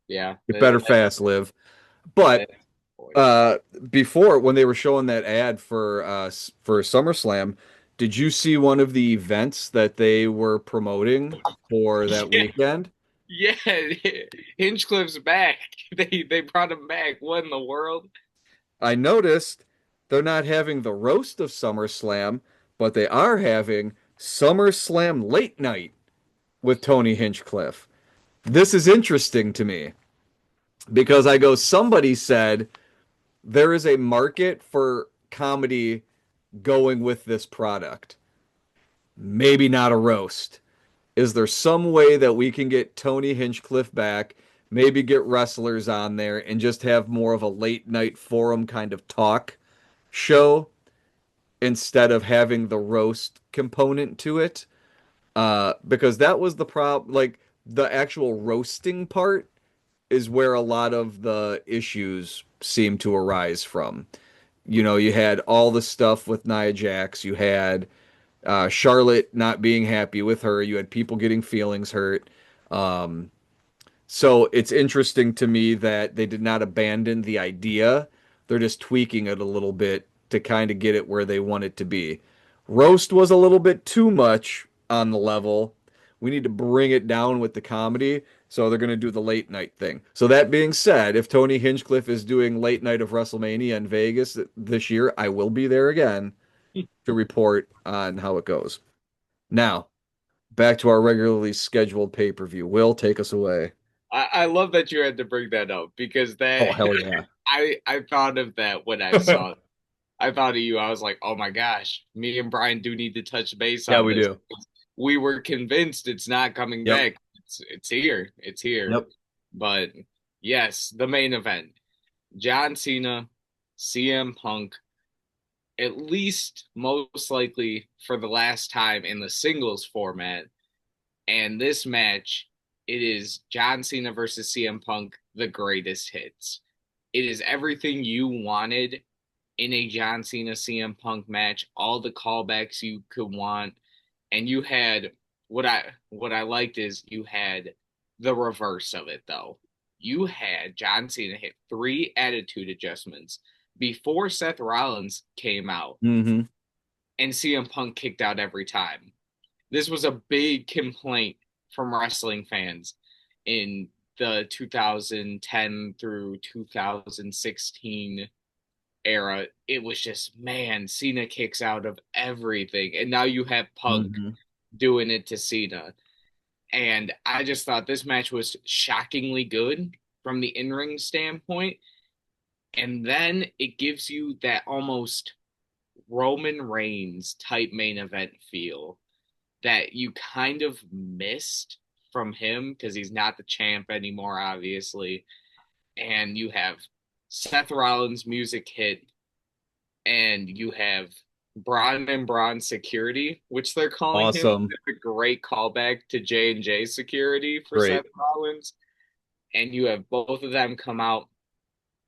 yeah. get better fast, Liv. But That's point. Uh, Before when they were showing that ad for SummerSlam, did you see one of the events that they were promoting for that Yeah, weekend? yeah. Hinchcliffe's back. They brought him back. What in the world? I noticed they're not having the roast of SummerSlam, but they are having SummerSlam late night with Tony Hinchcliffe. This is interesting to me because I go, somebody said there is a market for comedy going with this product. Maybe not a roast. Is there some way that we can get Tony Hinchcliffe back, maybe get wrestlers on there, and just have more of a late night forum kind of talk show instead of having the roast component to it? Because that was the problem. Like the actual roasting part is where a lot of the issues seem to arise from. You know, you had all the stuff with Nia Jax, you had Charlotte not being happy with her, you had people getting feelings hurt. Um, so it's interesting to me that they did not abandon the idea. They're just tweaking it a little bit to kind of get it where they want it to be. Roast was a little bit too much on the level. We need to bring it down with the comedy. So they're going to do the late night thing. So that being said, if Tony Hinchcliffe is doing late night of WrestleMania in Vegas this year, I will be there again to report on how it goes. Now, back to our regularly scheduled pay-per-view. Will, take us away. I love that you had to bring that up because that Oh, hell yeah. I thought of that when I saw it. I thought of you. I was like, oh my gosh, me and Brian do need to touch base Yeah, on we this. do. We were convinced it's not coming Yep. back. It's here. It's here. Yep. But yes, the main event. John Cena, CM Punk, at least most likely for the last time in the singles format. And this match, it is John Cena versus CM Punk, the greatest hits. It is everything you wanted in a John Cena CM Punk match, all the callbacks you could want. And you had what I liked is you had the reverse of it though. You had John Cena hit three attitude adjustments before Seth Rollins came out, Hmm. and CM Punk kicked out every time. This was a big complaint from wrestling fans in the 2010 through 2016 era. It was just, man, Cena kicks out of everything. And now you have Punk Hmm. doing it to Cena. And I just thought this match was shockingly good from the in ring standpoint. And then it gives you that almost Roman Reigns type main event feel that you kind of missed from him because he's not the champ anymore, obviously. And you have Seth Rollins' music hit, and you have Braun and Braun Security, which they're calling him. Awesome. It's a great callback to J&J Security for Seth Great. Rollins. And you have both of them come out.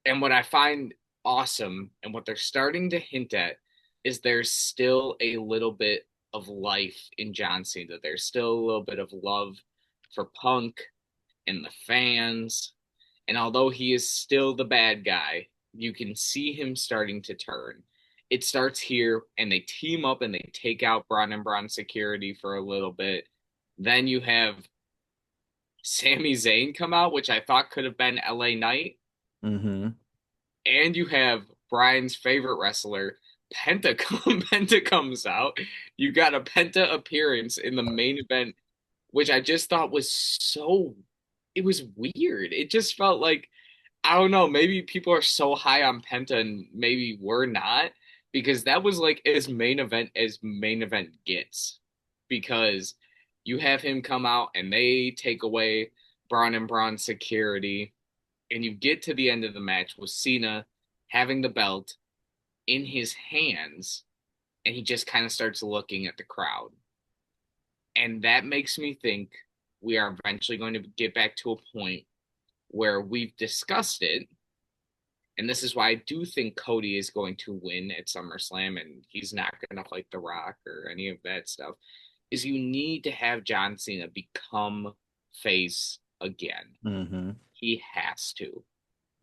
And what I find awesome and what they're starting to hint at is there's still a little bit of life in John Cena. There's still a little bit of love for Punk and the fans. And although he is still the bad guy, you can see him starting to turn. It starts here, and they team up and they take out Braun and Braun Security for a little bit. Then you have Sami Zayn come out, which I thought could have been LA Knight. Hmm. And you have Brian's favorite wrestler, Penta. Penta comes out. You got a Penta appearance in the main event, which I just thought was so. It was weird. It just felt like I don't know. Maybe people are so high on Penta and maybe we're not because that was like as main event gets. Because you have him come out and they take away Braun and Braun security, and you get to the end of the match with Cena having the belt in his hands, and he just kind of starts looking at the crowd. And that makes me think we are eventually going to get back to a point where we've discussed it. And this is why I do think Cody is going to win at SummerSlam and he's not going to fight The Rock or any of that stuff. Is you need to have John Cena become face again. Hmm. He has to,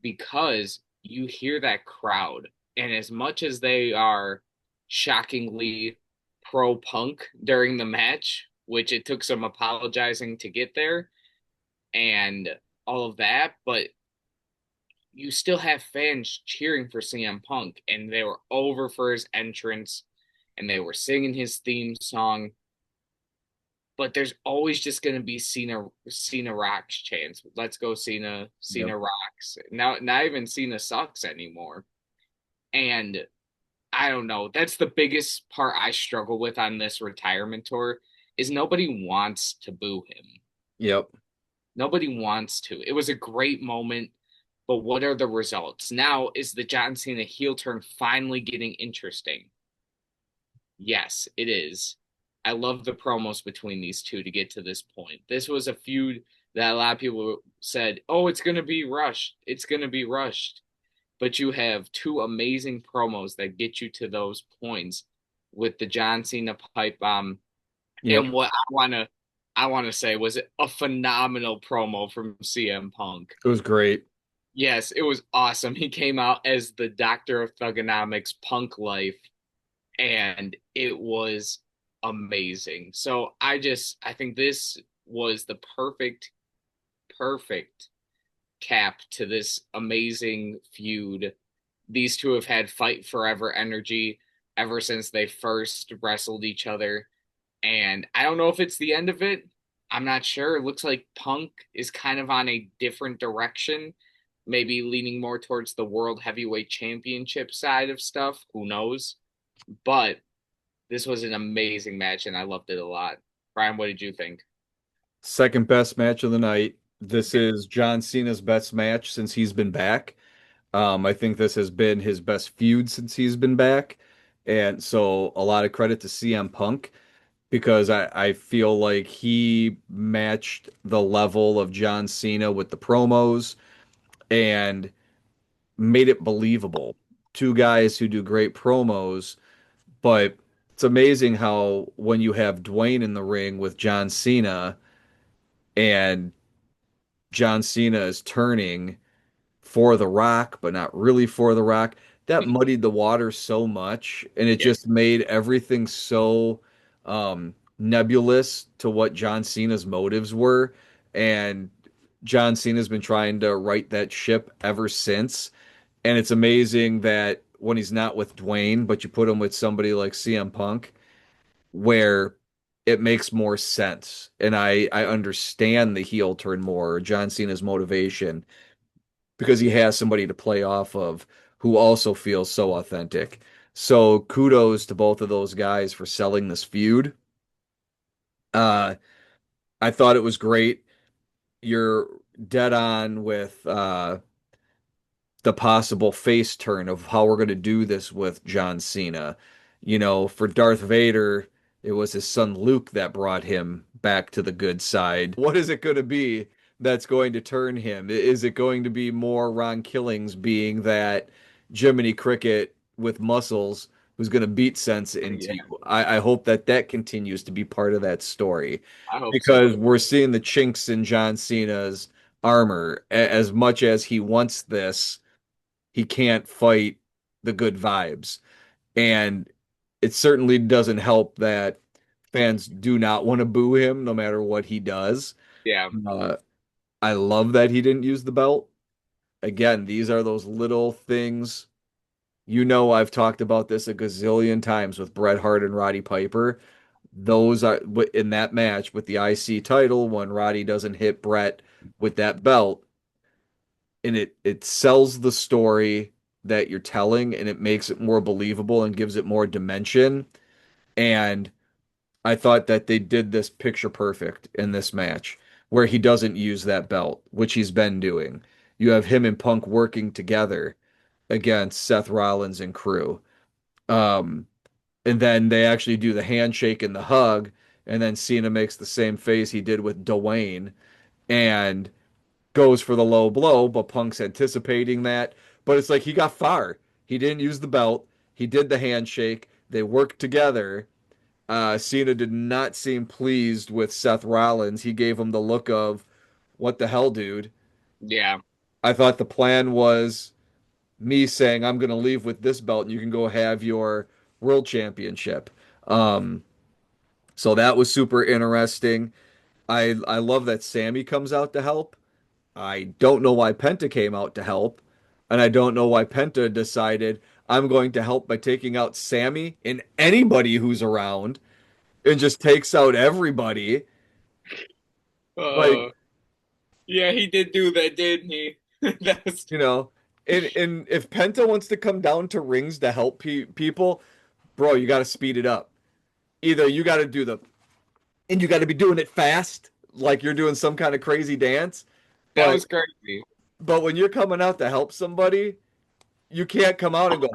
because you hear that crowd, and as much as they are shockingly pro Punk during the match, which it took some apologizing to get there and all of that, but you still have fans cheering for CM Punk, and they were over for his entrance, and they were singing his theme song. But there's always just going to be Cena rocks chants. Let's go Cena, Yep. Cena rocks. Now, not even Cena sucks anymore. And I don't know. That's the biggest part I struggle with on this retirement tour is nobody wants to boo him. Yep. Nobody wants to. It was a great moment, but what are the results? Now is the John Cena heel turn finally getting interesting? Yes, it is. I love the promos between these two to get to this point. This was a feud that a lot of people said, "Oh, it's going to be rushed. It's going to be rushed." But you have two amazing promos that get you to those points with the John Cena pipe bomb Yep. and what I want to say was a phenomenal promo from CM Punk. It was great. Yes, it was awesome. He came out as the Doctor of Thugonomics Punk Life and it was amazing. So I think this was the perfect cap to this amazing feud. These two have had fight forever energy ever since they first wrestled each other. And I don't know if it's the end of it. I'm not sure. It looks like Punk is kind of on a different direction, maybe leaning more towards the World Heavyweight Championship side of stuff. Who knows? But this was an amazing match and I loved it a lot. Brian, what did you think? Second best match of the night. This Okay. is John Cena's best match since he's been back. I think this has been his best feud since he's been back. And so a lot of credit to CM Punk because I feel like he matched the level of John Cena with the promos and made it believable. Two guys who do great promos, but it's amazing how when you have Dwayne in the ring with John Cena and John Cena is turning for The Rock, but not really for The Rock. That muddied the water so much, and it Yeah. just made everything so nebulous to what John Cena's motives were. And John Cena's been trying to right that ship ever since. And it's amazing that when he's not with Dwayne, but you put him with somebody like CM Punk, where it makes more sense. And I understand the heel turn more, John Cena's motivation because he has somebody to play off of who also feels so authentic. So kudos to both of those guys for selling this feud. Uh, I thought it was great. You're dead on with the possible face turn of how we're going to do this with John Cena. You know, for Darth Vader, it was his son Luke that brought him back to the good side. What is it going to be that's going to turn him? Is it going to be more Ron Killings being that Jiminy Cricket with muscles who's going to beat sense into Yeah, you? I hope that that continues to be part of that story I hope so. because we're seeing the chinks in John Cena's armor as much as he wants this he can't fight the good vibes. And it certainly doesn't help that fans do not want to boo him no matter what he does. Yeah. Uh, I love that he didn't use the belt. Again, these are those little things. You know, I've talked about this a gazillion times with Bret Hart and Roddy Piper. Those are in that match with the IC title when Roddy doesn't hit Bret with that belt and it sells the story that you're telling and it makes it more believable and gives it more dimension. And I thought that they did this picture perfect in this match where he doesn't use that belt, which he's been doing. You have him and Punk working together against Seth Rollins and crew. Um, and then they actually do the handshake and the hug, and then Cena makes the same face he did with Dwayne. And goes for the low blow, but Punk's anticipating that. But it's like he got far. He didn't use the belt. He did the handshake. They worked together. Cena did not seem pleased with Seth Rollins. He gave him the look of, what the hell, dude? Yeah. I thought the plan was me saying I'm going to leave with this belt and you can go have your world championship. Um, so that was super interesting. I love that Sammy comes out to help. I don't know why Penta came out to help, and I don't know why Penta decided I'm going to help by taking out Sammy and anybody who's around and just takes out everybody. Like, Uh, yeah, he did do that, didn't he? That's you know, and if Penta wants to come down to rings to help people, bro, you got to speed it up. Either you got to do the and you got to be doing it fast, like you're doing some kind of crazy dance. that But was crazy. when you're coming out to help somebody, you can't come out and go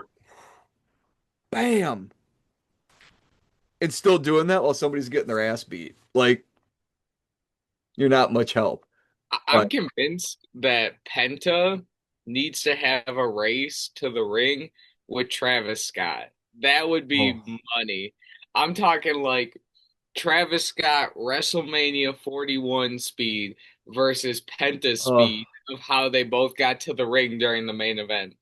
bam and still doing that while somebody's getting their ass beat. Like you're not much help. I'm But convinced that Penta needs to have a race to the ring with Travis Scott. That would oh, be money. I'm talking like Travis Scott WrestleMania 41 speed versus Penta oh, speed of how they both got to the ring during the main event.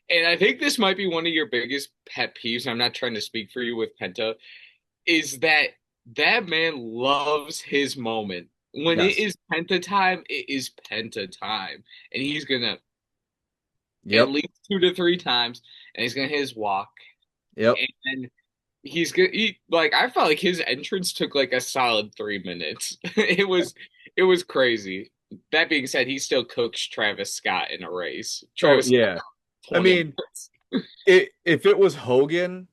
And I think this might be one of your biggest pet peeves. I'm not trying to speak for you with Penta, is that that man loves his moment. When it yes, is Penta time, it is Penta time. And he's gonna at yep, least 2 to 3 times, and he's gonna hit his walk. yep. And he's gonna like I felt like his entrance took like a solid 3 minutes. It was crazy. That being said, he still cooks Travis Scott in a race. Oh Travis Scott yeah. I 20 mean, minutes. if it was Hogan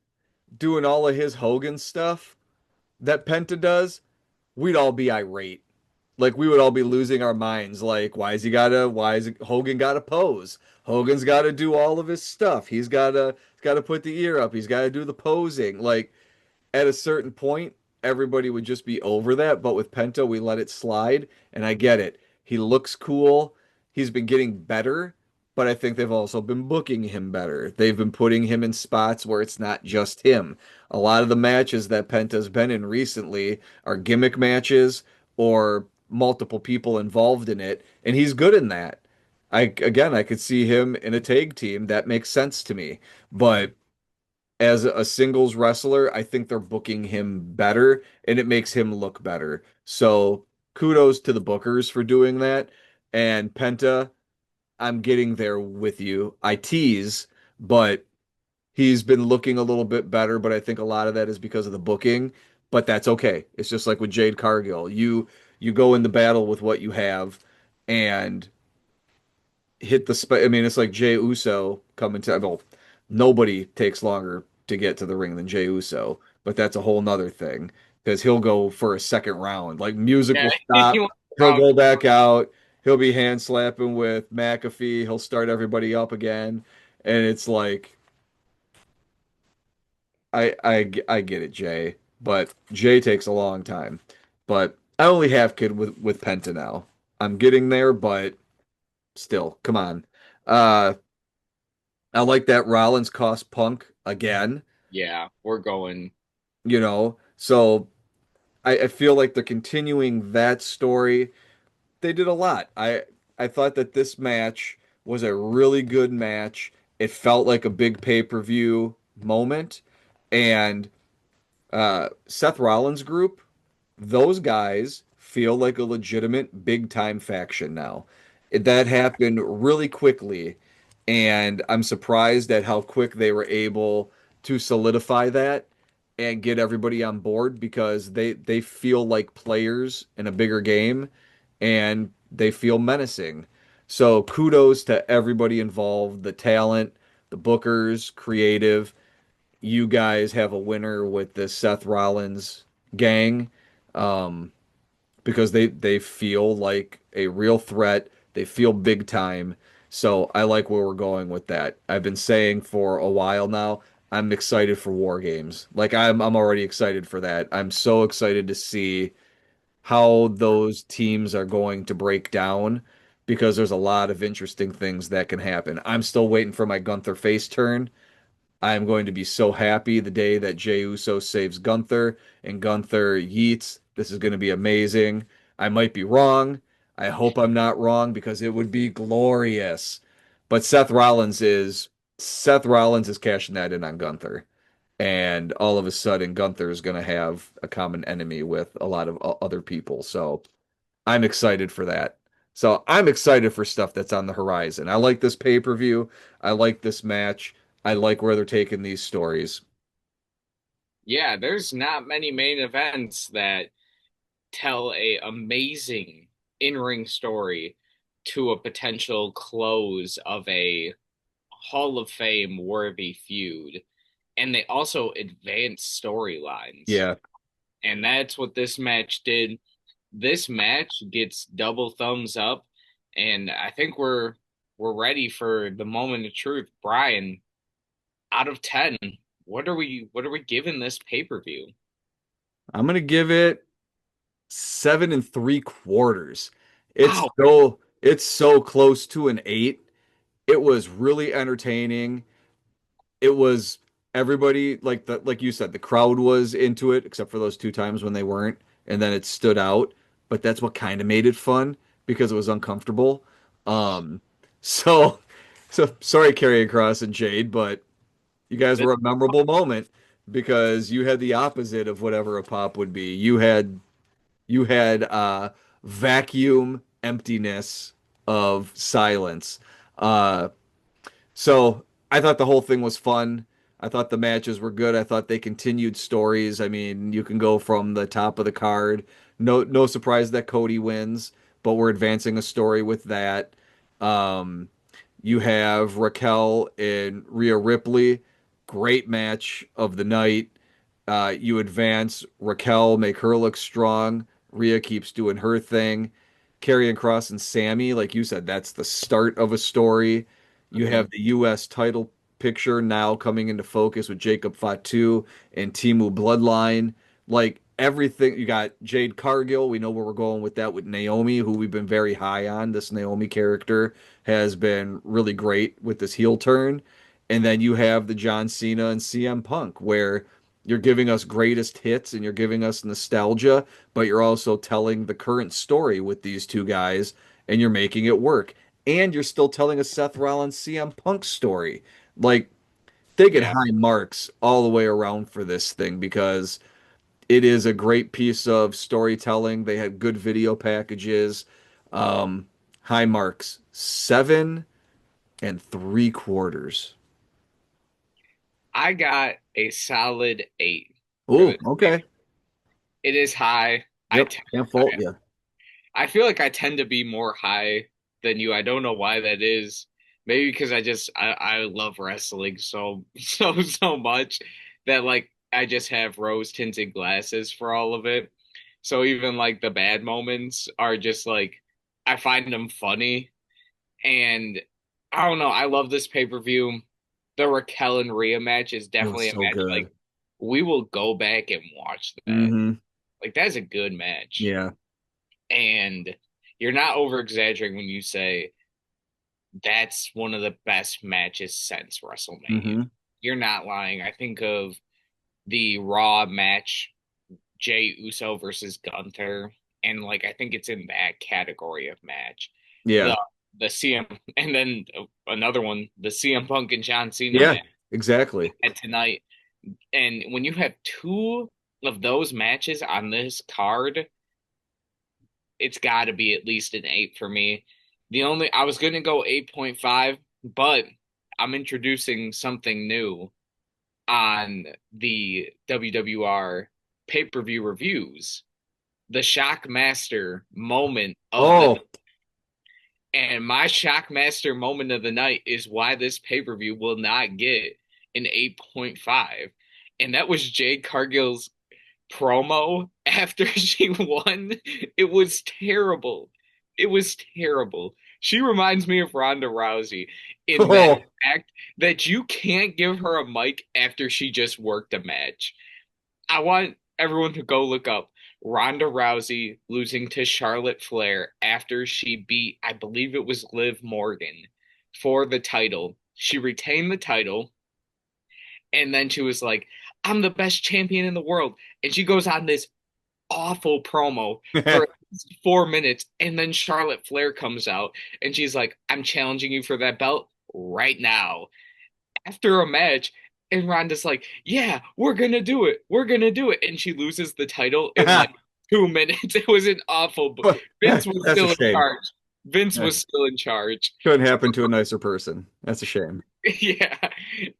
doing all of his Hogan stuff that Penta does, we'd all be irate. Like we would all be losing our minds. Like, why is Hogan gotta pose? Hogan's gotta do all of his stuff. He's gotta put the ear up. He's gotta do the posing. Like at a certain point, everybody would just be over that. But with Penta, we let it slide. And I get it. He looks cool. He's been getting better, but I think they've also been booking him better. They've been putting him in spots where it's not just him. A lot of the matches that Penta's been in recently are gimmick matches or multiple people involved in it, and he's good in that. I could see him in a tag team. That makes sense to me. But as a singles wrestler, I think they're booking him better and it makes him look better. So kudos to the bookers for doing that. And Penta, I'm getting there with you. I tease, but he's been looking a little bit better, but I think a lot of that is because of the booking. But that's okay. It's just like with Jade Cargill. You go in the battle with what you have and hit the I mean, it's like Jey Uso coming to. Well, nobody takes longer to get to the ring than Jey Uso, but that's a whole nother thing because he'll go for a second round. Like music Yeah, will he stop, went he'll round go four. back out, he'll be hand slapping with McAfee, he'll start everybody up again, and it's like I get it, Jay, but Jay takes a long time. But I only have kid with Penta now. I'm getting there, but still, come on. Uh, I like that Rollins cost Punk again, Yeah, we're going. So I feel like they're continuing that story. They did a lot. I thought that this match was a really good match. It felt like a big pay-per-view moment, and Seth Rollins group, those guys feel like a legitimate big time faction now. That happened really quickly, and I'm surprised at how quick they were able to solidify that and get everybody on board because they feel like players in a bigger game and they feel menacing. So kudos to everybody involved, the talent, the bookers, creative. You guys have a winner with the Seth Rollins gang, um, because they feel like a real threat. They feel big time. So I like where we're going with that. I've been saying for a while now, I'm excited for War Games. Like I'm already excited for that. I'm so excited to see how those teams are going to break down because there's a lot of interesting things that can happen. I'm still waiting for my Gunther face turn. I'm going to be so happy the day that Jey Uso saves Gunther and Gunther yeets. This is going to be amazing. I might be wrong. I hope I'm not wrong because it would be glorious. But Seth Rollins is cashing that in on Gunther. And all of a sudden Gunther is going to have a common enemy with a lot of other people. So I'm excited for that. So I'm excited for stuff that's on the horizon. I like this pay-per-view. I like this match. I like where they're taking these stories. Yeah, there's not many main events that tell a amazing in-ring story to a potential close of a Hall of Fame worthy feud. And they also advance storylines. Yeah, And that's what this match did. This match gets double thumbs up, and I think we're ready for the moment of truth. Brian, out of 10, what are we giving this pay-per-view? I'm gonna give it 7.75. Wow. It's so close to an 8. It was really entertaining. It was everybody like you said, the crowd was into it, except for those two times when they weren't, and then it stood out. But that's what kind of made it fun because it was uncomfortable. Um, so so sorry, Karrion Cross and Jade, but you guys This, were a memorable moment because you had the opposite of whatever a pop would be. You had vacuum emptiness of silence. Uh, so I thought the whole thing was fun. I thought the matches were good. I thought they continued stories. I mean, you can go from the top of the card. No surprise that Cody wins, but we're advancing a story with that. Um, you have Raquel and Rhea Ripley. Great match of the night. You advance Raquel, make her look strong. Rhea keeps doing her thing. Karrion Cross and Sammy, like you said, that's the start of a story. You Mhm. have the U.S. title picture now coming into focus with Jacob Fatu and Timu Bloodline. Like everything, you got Jade Cargill. We know where we're going with that with Naomi, who we've been very high on. This Naomi character has been really great with this heel turn. And then you have the John Cena and CM Punk, where you're giving us greatest hits and you're giving us nostalgia, but you're also telling the current story with these two guys and you're making it work. And you're still telling a Seth Rollins CM Punk story. Like they get Yeah, high marks all the way around for this thing because it is a great piece of storytelling. They had good video packages. Um, High marks. 7.75. I got a solid 8 for Oh, this. okay. It is high. Yep. Can't fault you. I feel like I tend to be more high than you. I don't know why that is. Maybe because I love wrestling so much that like I just have rose tinted glasses for all of it. So even like the bad moments are just like I find them funny. And I don't know, I love this pay-per-view. The Raquel and Rhea match is It was definitely a so match like good. we will go back and watch that. Hmm. Like that's a good match. Yeah. And you're not over exaggerating when you say that's one of the best matches since WrestleMania. Hmm. You're not lying. I think of the Raw match, Jey Uso versus Gunther, and like I think it's in that category of match. Yeah. The the CM and then another one, the CM Punk and John Cena Yeah. match Exactly. at tonight. And when you have two of those matches on this card, it's got to be at least an 8 for me. The only I was going to go 8.5, but I'm introducing something new on the WWR pay-per-view reviews. The Shockmaster moment of the Oh, and my Shockmaster moment of the night is why this pay-per-view will not get an 8.5. And that was Jade Cargill's promo after she won. It was terrible. It was terrible. She reminds me of Ronda Rousey in that oh, fact that you can't give her a mic after she just worked a match. I want everyone to go look up Ronda Rousey losing to Charlotte Flair after she beat, I believe it was Liv Morgan for the title. She retained the title and then she was like, I'm the best champion in the world. And she goes on this awful promo for at least 4 minutes. And then Charlotte Flair comes out and she's like, I'm challenging you for that belt. right now after a match. And Ronda's like, yeah, we're gonna do it. We're gonna do it. And she loses the title in like 2 minutes. It was an awful. Vince was That's a still in shame. charge. Vince Yeah. was still in charge. Couldn't happen to a nicer person. That's a shame. Yeah.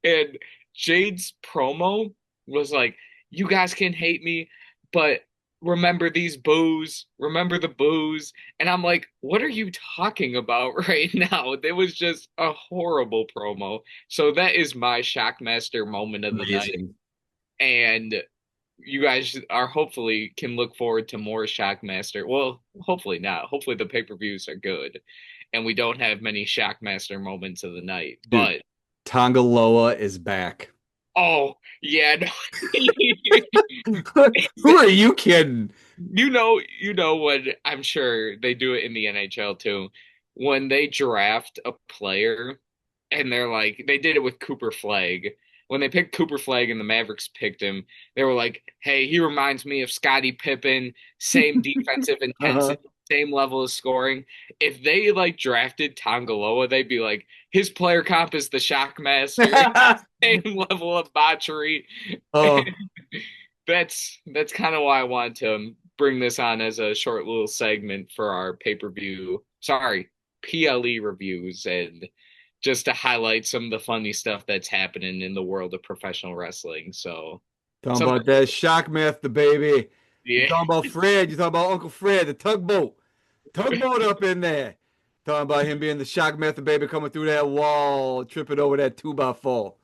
And Jade's promo was like, you guys can hate me, but remember these boos, remember the boos. And I'm like, what are you talking about right now? It was just a horrible promo. So that is my Shockmaster moment of the night. Amazing. And you guys are hopefully can look forward to more Shockmaster. Well, hopefully not. Hopefully the pay-per-views are good and we don't have many Shockmaster moments of the night. Dude, But Tonga Loa is back. oh, yeah, no. Who are you kidding? You know what? I'm sure they do it in the NHL too. When they draft a player and they're like, they did it with Cooper Flag. When they picked Cooper Flag and the Mavericks picked him, they were like, hey, he reminds me of Scottie Pippen, same defensive Uh-huh. intensity, same level of scoring. If they like drafted Tongaloa, they'd be like, his player comp is the Shockmaster, same level of botchery. Oh, That's kind of why I want to bring this on as a short little segment for our pay-per-view, sorry, PLE reviews and just to highlight some of the funny stuff that's happening in the world of professional wrestling. So, talking something, about that shock master, baby. You yeah. talking about Fred. You talking about Uncle Fred, the tugboat. Tugboat up in there. Talking about him being the shock method, baby, coming through that wall, tripping over that 2x4.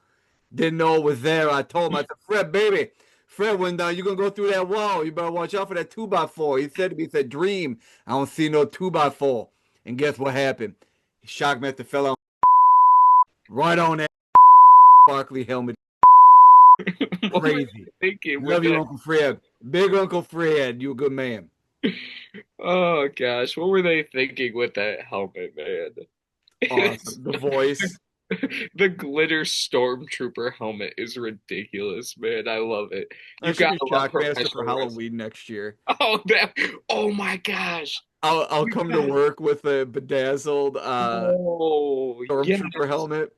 Didn't know it was there. I told him, I said, Fred, baby, Fred, when you're going to go through that wall, you better watch out for that 2x4. He said to me, he said, Dream, I don't see no 2x4. And guess what happened? Shock method fell on right on that sparkly helmet. What were Crazy. they thinking with Love you, that? Uncle Fred. Big Uncle Fred. You a good man. Oh gosh, what were they thinking with that helmet, man? It's, Awesome. The voice. the glitter stormtrooper helmet is ridiculous, man. I love it. I You should gotta be love Shockmaster for professional wrestling. Halloween next year. Oh, that. Oh my gosh. I'll You come to got. work with a bedazzled Oh, yes. stormtrooper helmet.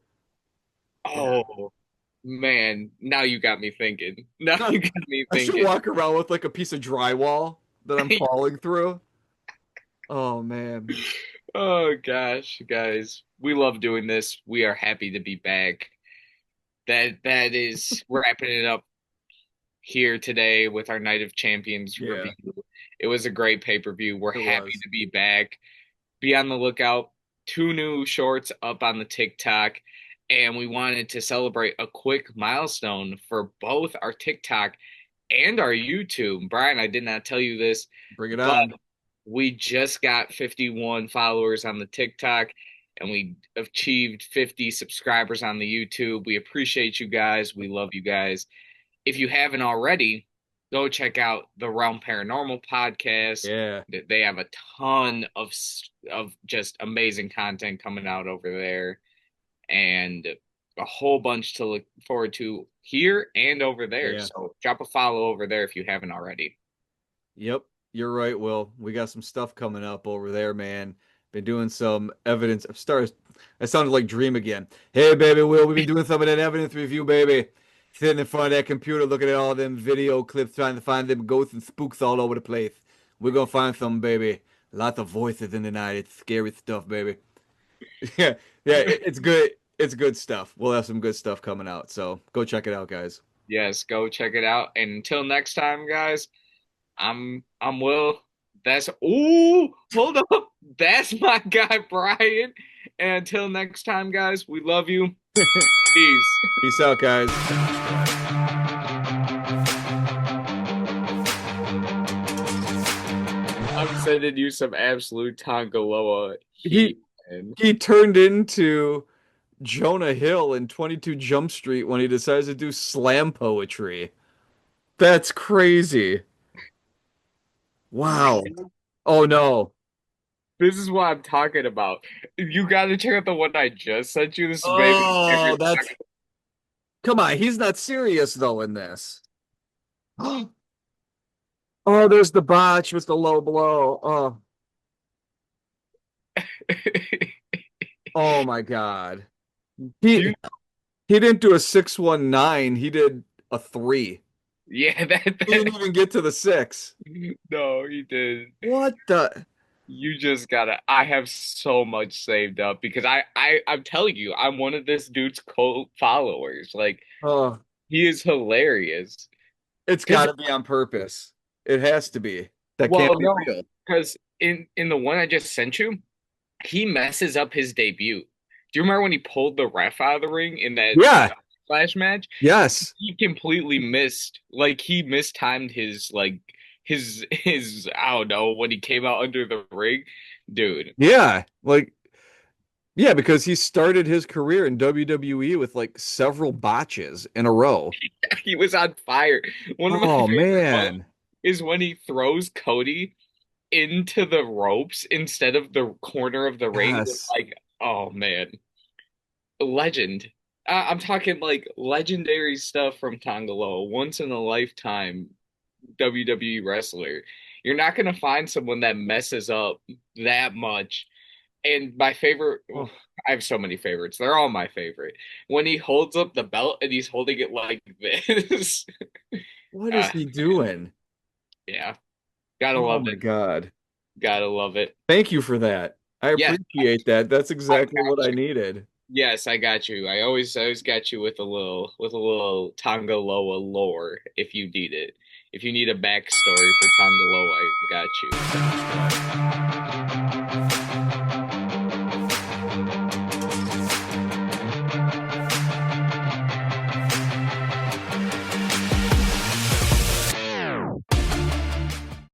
Yeah. Oh, man. Now you got me thinking. Now you got me I should thinking. walk around with like a piece of drywall that I'm crawling through. Oh man. Oh gosh, guys. We love doing this. We are happy to be back. That is wrapping it up here today with our Night of Champions review. Yeah, It was a great pay-per-view. We're it happy was. to be back. Be on the lookout. Two new shorts up on the TikTok. And we wanted to celebrate a quick milestone for both our TikTok and our YouTube. Brian, I did not tell you this, Bring it but on. we just got 51 followers on the TikTok and we achieved 50 subscribers on the YouTube. We appreciate you guys. We love you guys. If you haven't already, go check out the Realm Paranormal podcast. Yeah. They have a ton of just amazing content coming out over there, and a whole bunch to look forward to here and over there. Yeah. So drop a follow over there if you haven't already. Yep, you're right, Will. We got some stuff coming up over there, man. Been doing some evidence of stars. I sounded like Dream again. Hey, baby, Will, we've been doing some of that evidence review, baby. Sitting in front of that computer, looking at all them video clips, trying to find them ghosts and spooks all over the place. We're gonna find some, baby. Lots of voices in the night. It's scary stuff, baby. Yeah, yeah, it's good. It's good stuff. We'll have some good stuff coming out. So go check it out, guys. Yes, go check it out. And until next time, guys, I'm Will. That's hold up. That's my guy Brian. And until next time, guys, we love you. Peace. Peace out, guys. I'm sending you some absolute Tonga Loa He heat, man. he turned into Jonah Hill in 22 Jump Street when he decides to do slam poetry. That's crazy. Wow. Oh no. This is what I'm talking about. You got to check out the one I just sent you. This is maybe my Oh, favorite. that's come on. He's not serious though in this. Oh, there's the botch with the low blow. Oh, oh my God. Do you? He he didn't do a 619. He did a 3. Yeah, He didn't even get to the 6. no, he did. What the? You just gotta. I have so much saved up because I'm telling you, I'm one of this dude's cult followers. Like Oh, he is hilarious. it's got His to be on purpose. It has to be. That can't well, be no, real. because in the one I just sent you, he messes up his debut. Do you remember when he pulled the ref out of the ring in that Yeah. flash match? Yes. He completely missed, like he mistimed his his I don't know when he came out under the ring, dude. Yeah. Like, yeah, because he started his career in WWE with like several botches in a row. He was on fire. One of my Oh favorite ones man. is when he throws Cody into the ropes instead of the corner of the ring. Yes. Like, oh man, legend. I'm talking like legendary stuff from Tonga Loa, once in a lifetime WWE wrestler. You're not gonna find someone that messes up that much. And my favorite, Oh, I have so many favorites. They're all my favorite. When he holds up the belt and he's holding it like this. what is he doing? Yeah, gotta Oh love my it. God. Gotta love it. Thank you for that. I Yes, appreciate that. That's I exactly what got I you. needed. Yes, I got you. I always got you with a little Tonga Loa lore if you need it. If you need a backstory for Tonga Loa, I got you.